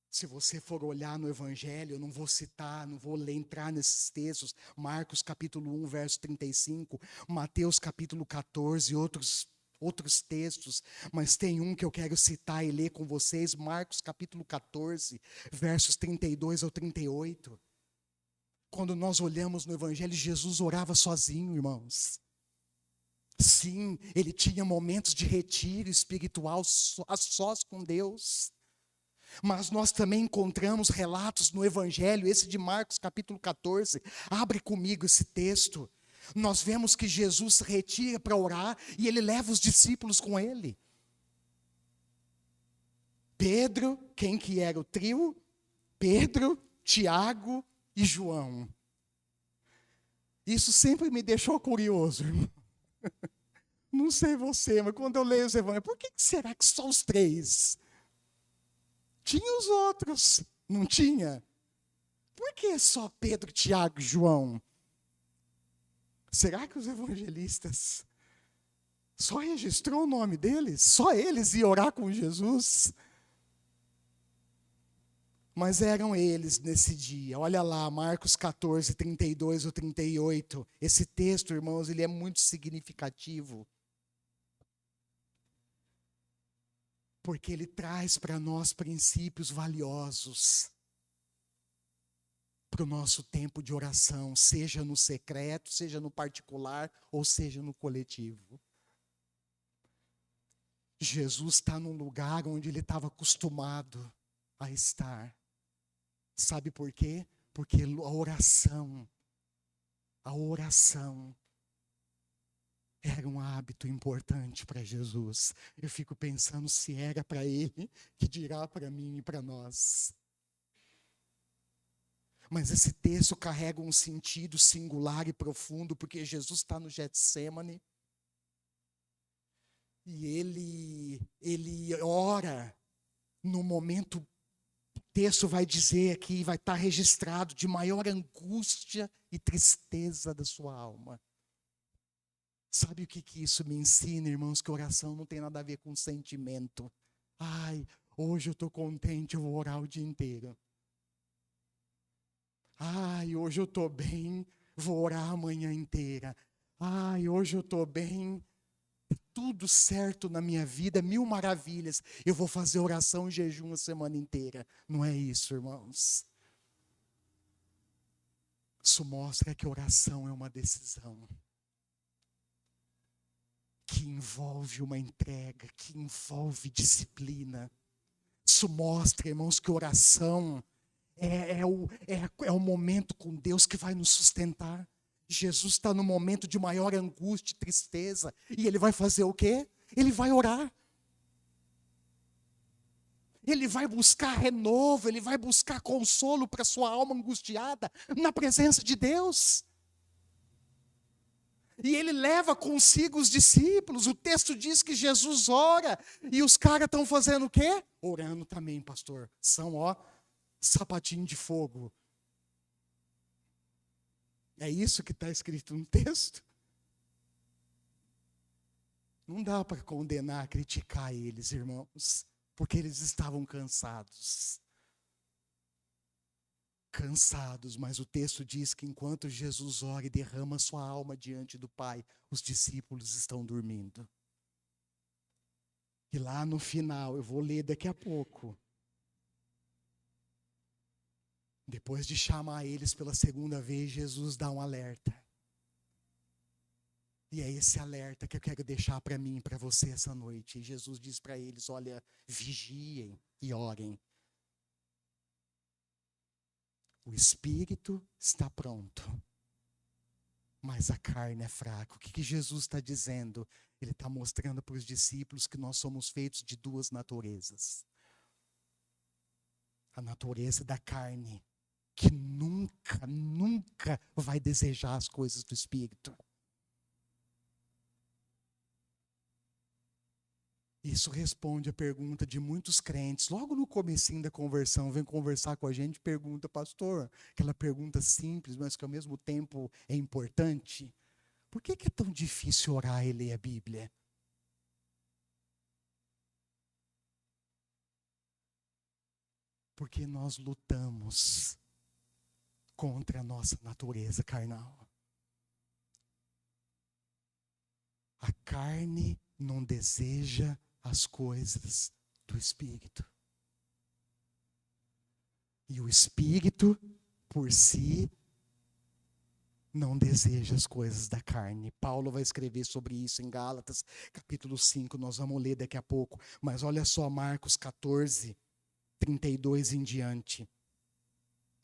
Se você for olhar no Evangelho, eu não vou citar, não vou entrar nesses textos, Marcos capítulo 1, verso 35, Mateus capítulo 14, outros textos, mas tem um que eu quero citar e ler com vocês, Marcos capítulo 14, versos 32 ao 38. Quando nós olhamos no Evangelho, Jesus orava sozinho, irmãos. Sim, ele tinha momentos de retiro espiritual a sós com Deus. Mas nós também encontramos relatos no Evangelho, esse de Marcos capítulo 14, abre comigo esse texto. Nós vemos que Jesus se retira para orar e ele leva os discípulos com ele. Pedro, quem que era o trio? Pedro, Tiago e João. Isso sempre me deixou curioso, irmão. Não sei você, mas quando eu leio os evangelhos, por que será que só os três? Tinha os outros, não tinha? Por que só Pedro, Tiago e João? Será que os evangelistas só registrou o nome deles? Só eles iam orar com Jesus? Mas eram eles nesse dia. Olha lá, Marcos 14, 32 ou 38. Esse texto, irmãos, ele é muito significativo. Porque ele traz para nós princípios valiosos para o nosso tempo de oração, seja no secreto, seja no particular, ou seja no coletivo. Jesus está num lugar onde ele estava acostumado a estar. Sabe por quê? Porque a oração era um hábito importante para Jesus. Eu fico pensando se era para ele, que dirá para mim e para nós. Mas esse texto carrega um sentido singular e profundo, porque Jesus está no Getsêmani. E ele ora no momento, o texto vai dizer aqui, vai estar registrado, de maior angústia e tristeza da sua alma. Sabe o que isso me ensina, irmãos? Que oração não tem nada a ver com sentimento. Ai, hoje eu estou contente, eu vou orar o dia inteiro. Ai, hoje eu estou bem, vou orar a manhã inteira. Ai, hoje eu estou bem, tudo certo na minha vida, 1000 maravilhas. Eu vou fazer oração e jejum a semana inteira. Não é isso, irmãos. Isso mostra que oração é uma decisão que envolve uma entrega, que envolve disciplina. Isso mostra, irmãos, que oração é o momento com Deus que vai nos sustentar. Jesus está no momento de maior angústia e tristeza. E ele vai fazer o quê? Ele vai orar. Ele vai buscar renovo, ele vai buscar consolo para sua alma angustiada na presença de Deus. E ele leva consigo os discípulos. O texto diz que Jesus ora. E os caras estão fazendo o quê? Orando também, pastor. São, sapatinho de fogo. É isso que está escrito no texto? Não dá para condenar, criticar eles, irmãos, porque eles estavam cansados. Cansados, mas o texto diz que enquanto Jesus ora e derrama sua alma diante do Pai, os discípulos estão dormindo. E lá no final, eu vou ler daqui a pouco, depois de chamar eles pela segunda vez, Jesus dá um alerta. E é esse alerta que eu quero deixar para mim e para você essa noite. E Jesus diz para eles: olha, vigiem e orem. O espírito está pronto, mas a carne é fraca. O que Jesus está dizendo? Ele está mostrando para os discípulos que nós somos feitos de duas naturezas. A natureza da carne, que nunca vai desejar as coisas do espírito. Isso responde a pergunta de muitos crentes. Logo no comecinho da conversão, vem conversar com a gente, pergunta: pastor, aquela pergunta simples, mas que ao mesmo tempo é importante. Por que é tão difícil orar e ler a Bíblia? Porque nós lutamos contra a nossa natureza carnal. A carne não deseja as coisas do Espírito. E o Espírito, por si, não deseja as coisas da carne. Paulo vai escrever sobre isso em Gálatas, capítulo 5, nós vamos ler daqui a pouco. Mas olha só, Marcos 14, 32 em diante.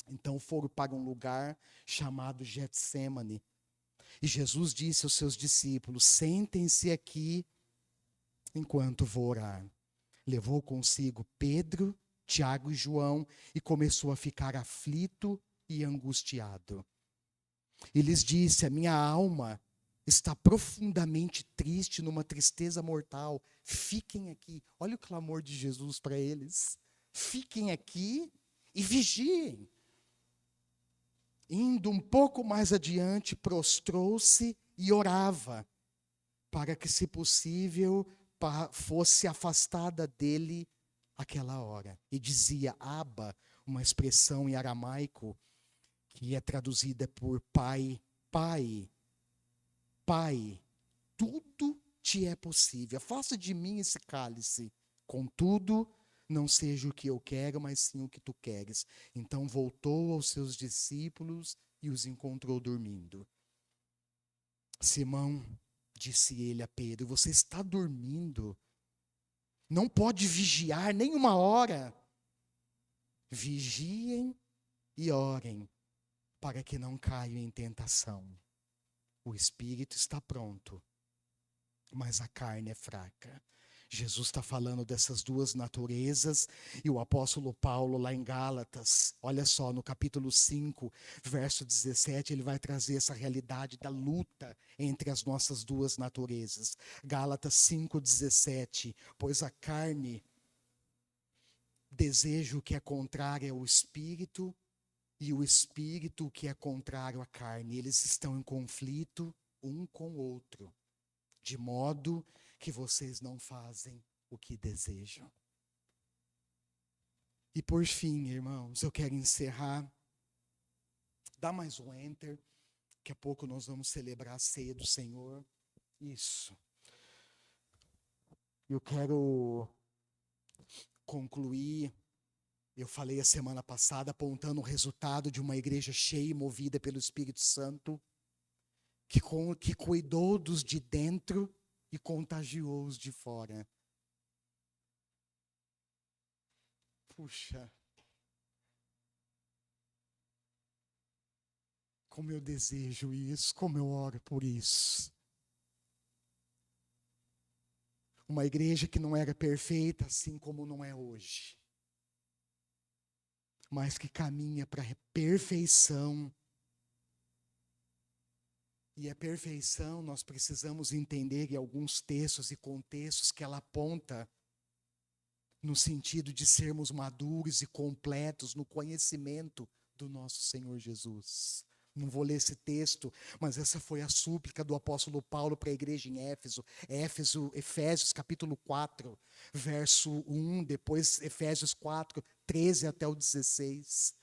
Então foram para um lugar chamado Getsêmani. E Jesus disse aos seus discípulos: sentem-se aqui enquanto vou orar. Levou consigo Pedro, Tiago e João e começou a ficar aflito e angustiado. E lhes disse: a minha alma está profundamente triste, numa tristeza mortal. Fiquem aqui. Olha o clamor de Jesus para eles. Fiquem aqui e vigiem. Indo um pouco mais adiante, prostrou-se e orava, para que, se possível, fosse afastada dele aquela hora. E dizia: Abba, uma expressão em aramaico, que é traduzida por pai, pai, pai, tudo te é possível. Afasta de mim esse cálice. Contudo, não seja o que eu quero, mas sim o que tu queres. Então voltou aos seus discípulos e os encontrou dormindo. Simão, disse ele a Pedro, você está dormindo? Não pode vigiar nem uma hora. Vigiem e orem, para que não caiam em tentação. O espírito está pronto, mas a carne é fraca. Jesus está falando dessas duas naturezas, e o apóstolo Paulo, lá em Gálatas, olha só, no capítulo 5, verso 17, ele vai trazer essa realidade da luta entre as nossas duas naturezas. Gálatas 5,17, pois a carne deseja o que é contrário ao espírito, e o espírito que é contrário à carne. Eles estão em conflito um com o outro, de modo que vocês não fazem o que desejam. E por fim, irmãos, eu quero encerrar. Dá mais um enter. Daqui a pouco nós vamos celebrar a ceia do Senhor. Isso. Eu quero concluir. Eu falei a semana passada apontando o resultado de uma igreja cheia e movida pelo Espírito Santo, que cuidou dos de dentro e contagiou os de fora. Puxa, como eu desejo isso, como eu oro por isso. Uma igreja que não era perfeita, assim como não é hoje, mas que caminha para a perfeição. E a perfeição, nós precisamos entender em alguns textos e contextos que ela aponta no sentido de sermos maduros e completos no conhecimento do nosso Senhor Jesus. Não vou ler esse texto, mas essa foi a súplica do apóstolo Paulo para a igreja em Éfeso. Efésios capítulo 4, verso 1, depois Efésios 4, 13 até o 16.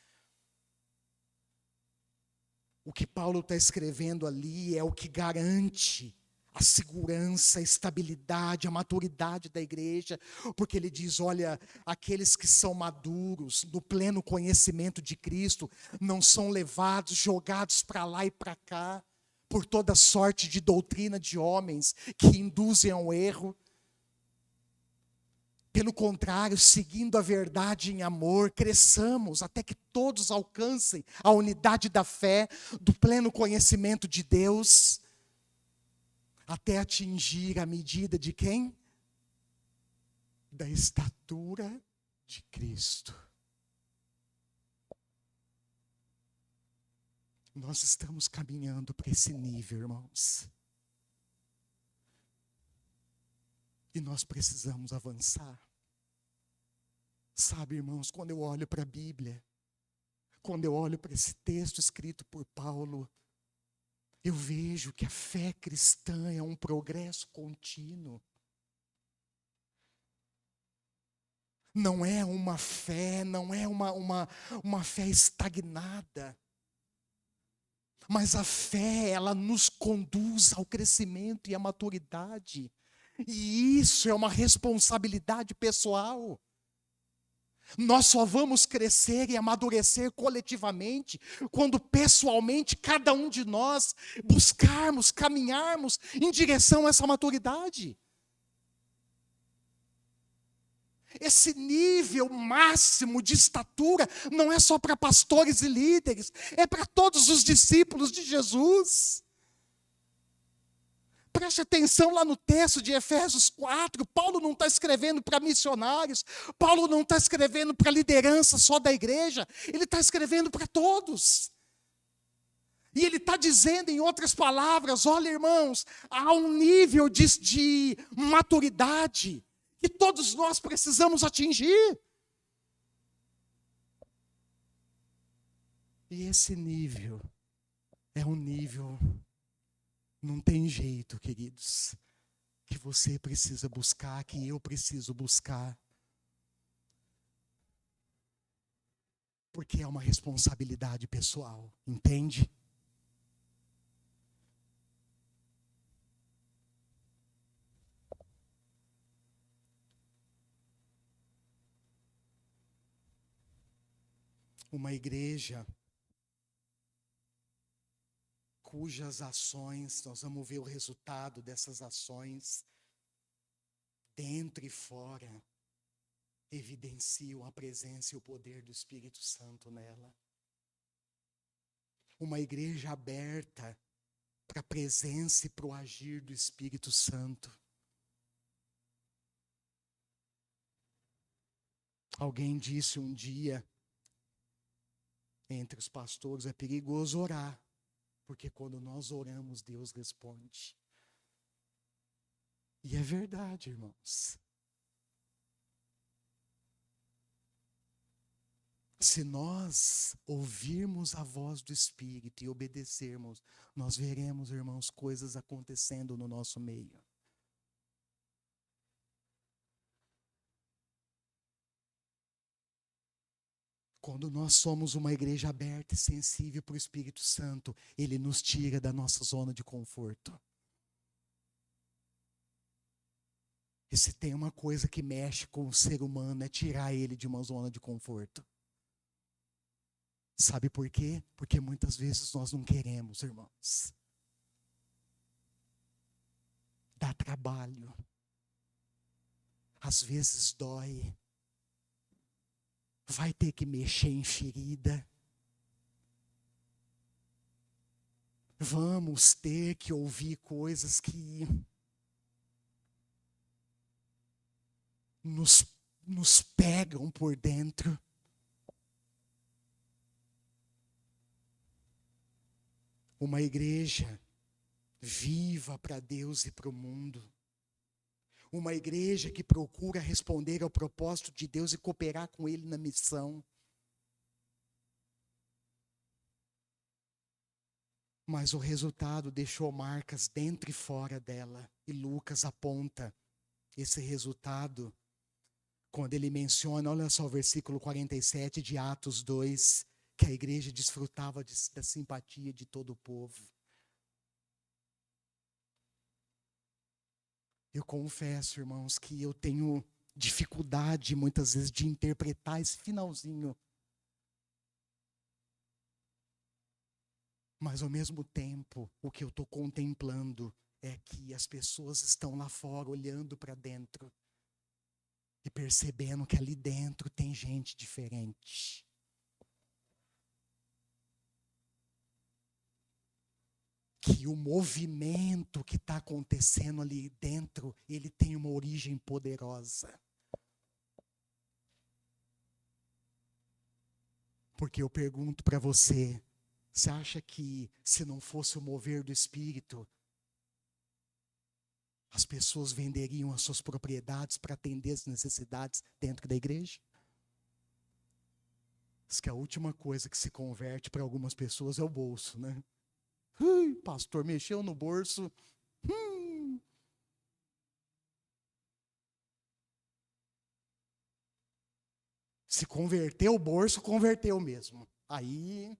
O que Paulo está escrevendo ali é o que garante a segurança, a estabilidade, a maturidade da igreja, porque ele diz, olha, aqueles que são maduros, no pleno conhecimento de Cristo, não são levados, jogados para lá e para cá, por toda sorte de doutrina de homens que induzem ao erro. Pelo contrário, seguindo a verdade em amor, cresçamos até que todos alcancem a unidade da fé, do pleno conhecimento de Deus, até atingir a medida de quem? Da estatura de Cristo. Nós estamos caminhando para esse nível, irmãos. E nós precisamos avançar. Sabe, irmãos, quando eu olho para a Bíblia, quando eu olho para esse texto escrito por Paulo, eu vejo que a fé cristã é um progresso contínuo. Não é uma fé, não é uma fé estagnada. Mas a fé, ela nos conduz ao crescimento e à maturidade. E isso é uma responsabilidade pessoal. Nós só vamos crescer e amadurecer coletivamente quando pessoalmente cada um de nós buscarmos, caminharmos em direção a essa maturidade. Esse nível máximo de estatura não é só para pastores e líderes, é para todos os discípulos de Jesus. Preste atenção lá no texto de Efésios 4, Paulo não está escrevendo para missionários, Paulo não está escrevendo para liderança só da igreja, ele está escrevendo para todos. E ele está dizendo, em outras palavras, olha, irmãos, há um nível de maturidade que todos nós precisamos atingir. E esse nível é um nível, não tem jeito, queridos, que você precisa buscar, que eu preciso buscar. Porque é uma responsabilidade pessoal, entende? Uma igreja cujas ações, nós vamos ver o resultado dessas ações, dentro e fora, evidenciam a presença e o poder do Espírito Santo nela. Uma igreja aberta para a presença e para o agir do Espírito Santo. Alguém disse um dia, entre os pastores, é perigoso orar, porque quando nós oramos, Deus responde. E é verdade, irmãos. Se nós ouvirmos a voz do Espírito e obedecermos, nós veremos, irmãos, coisas acontecendo no nosso meio. Quando nós somos uma igreja aberta e sensível para o Espírito Santo, Ele nos tira da nossa zona de conforto. E se tem uma coisa que mexe com o ser humano, é tirar ele de uma zona de conforto. Sabe por quê? Porque muitas vezes nós não queremos, irmãos. Dá trabalho. Às vezes dói. Vai ter que mexer em ferida. Vamos ter que ouvir coisas que nos pegam por dentro. Uma igreja viva para Deus e para o mundo. Uma igreja que procura responder ao propósito de Deus e cooperar com Ele na missão. Mas o resultado deixou marcas dentro e fora dela. E Lucas aponta esse resultado quando ele menciona, olha só o versículo 47 de Atos 2, que a igreja desfrutava da simpatia de todo o povo. Eu confesso, irmãos, que eu tenho dificuldade muitas vezes de interpretar esse finalzinho. Mas ao mesmo tempo, o que eu estou contemplando é que as pessoas estão lá fora olhando para dentro e percebendo que ali dentro tem gente diferente. Que o movimento que está acontecendo ali dentro, ele tem uma origem poderosa. Porque eu pergunto para você, você acha que se não fosse o mover do Espírito, as pessoas venderiam as suas propriedades para atender as necessidades dentro da igreja? Diz que a última coisa que se converte para algumas pessoas é o bolso, né? Pastor, mexeu no bolso. Se converteu o bolso, converteu mesmo. Aí...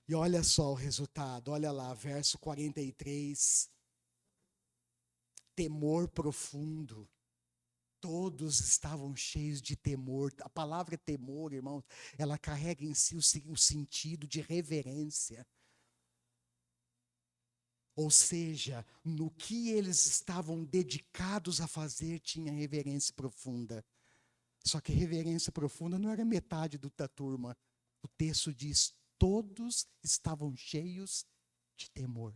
E olha só o resultado, olha lá, verso 43. Temor profundo. Todos estavam cheios de temor. A palavra temor, irmãos, ela carrega em si o sentido de reverência. Ou seja, no que eles estavam dedicados a fazer, tinha reverência profunda. Só que reverência profunda não era metade da turma. O texto diz: todos estavam cheios de temor.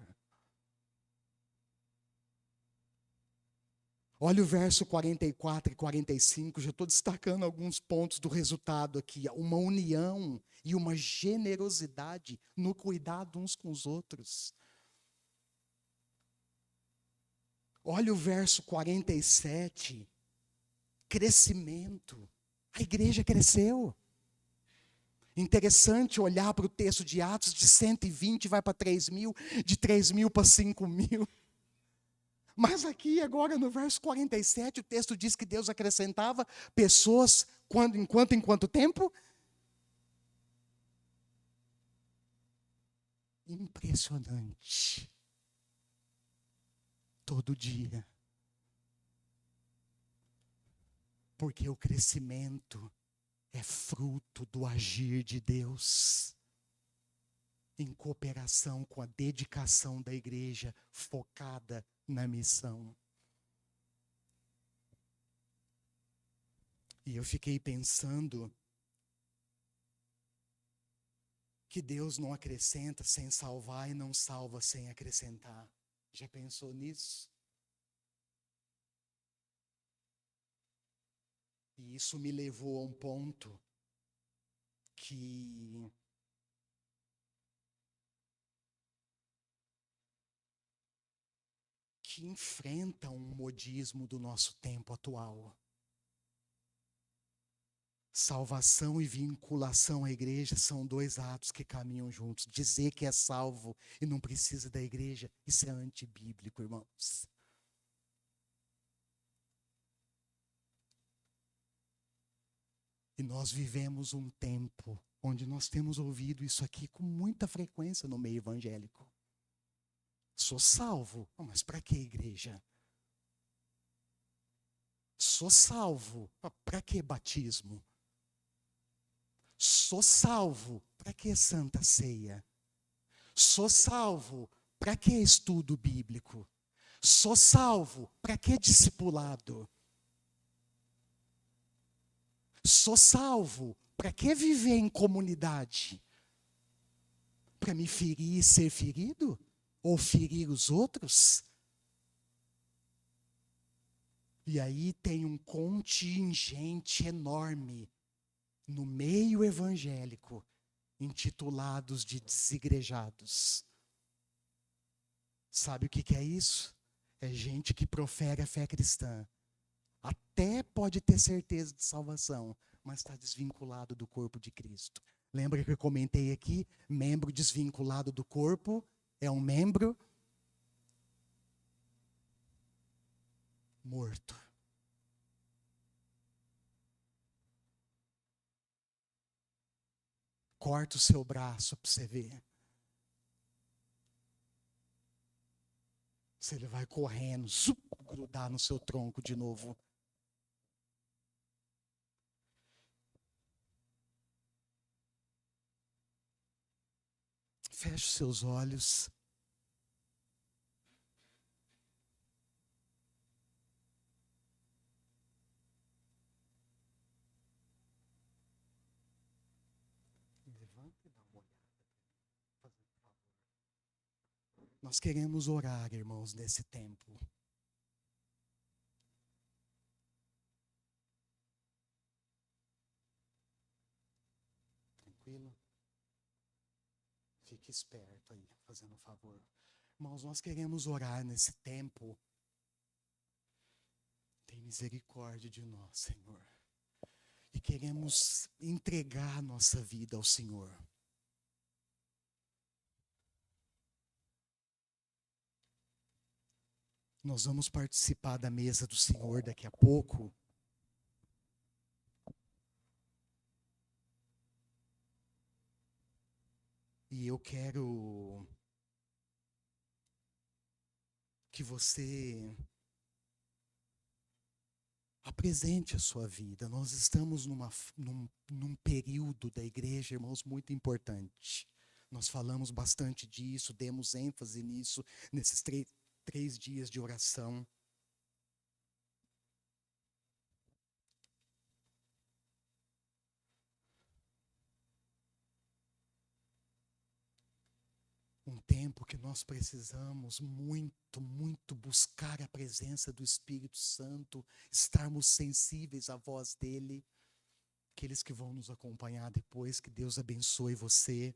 Olha o verso 44 e 45, já estou destacando alguns pontos do resultado aqui. Uma união e uma generosidade no cuidado uns com os outros. Olha o verso 47, crescimento. A igreja cresceu. Interessante olhar para o texto de Atos, de 120 vai para 3.000, de 3.000 para 5.000. Mas aqui agora no verso 47, o texto diz que Deus acrescentava pessoas em quanto tempo? Impressionante. Todo dia. Porque o crescimento é fruto do agir de Deus, em cooperação com a dedicação da igreja focada na missão. E eu fiquei pensando que Deus não acrescenta sem salvar e não salva sem acrescentar. Já pensou nisso? E isso me levou a um ponto que enfrenta um modismo do nosso tempo atual. Salvação e vinculação à igreja são dois atos que caminham juntos. Dizer que é salvo e não precisa da igreja, isso é antibíblico, irmãos. E nós vivemos um tempo onde nós temos ouvido isso aqui com muita frequência no meio evangélico. Sou salvo, mas para que igreja? Sou salvo, para que batismo? Sou salvo, para que santa ceia? Sou salvo, para que estudo bíblico? Sou salvo, para que discipulado? Sou salvo, para que viver em comunidade? Para me ferir e ser ferido? Ou ferir os outros? E aí tem um contingente enorme no meio evangélico, intitulados de desigrejados. Sabe o que é isso? É gente que profere a fé cristã, Até pode ter certeza de salvação, mas está desvinculado do corpo de Cristo. Lembra que eu comentei aqui? Membro desvinculado do corpo é um membro morto. Corta o seu braço para você ver. Se ele vai correndo, grudar no seu tronco de novo. Feche os seus olhos. Levanta e dá uma olhada. Nós queremos orar, irmãos, nesse tempo. Tranquilo? Fique esperto aí, fazendo um favor. Irmãos, nós queremos orar nesse tempo. Tem misericórdia de nós, Senhor. E queremos entregar nossa vida ao Senhor. Nós vamos participar da mesa do Senhor daqui a pouco. E eu quero que você apresente a sua vida. Nós estamos num período da igreja, irmãos, muito importante. Nós falamos bastante disso, demos ênfase nisso, nesses três dias de oração. Um tempo que nós precisamos muito, muito buscar a presença do Espírito Santo, estarmos sensíveis à voz dele. Aqueles que vão nos acompanhar depois, que Deus abençoe você.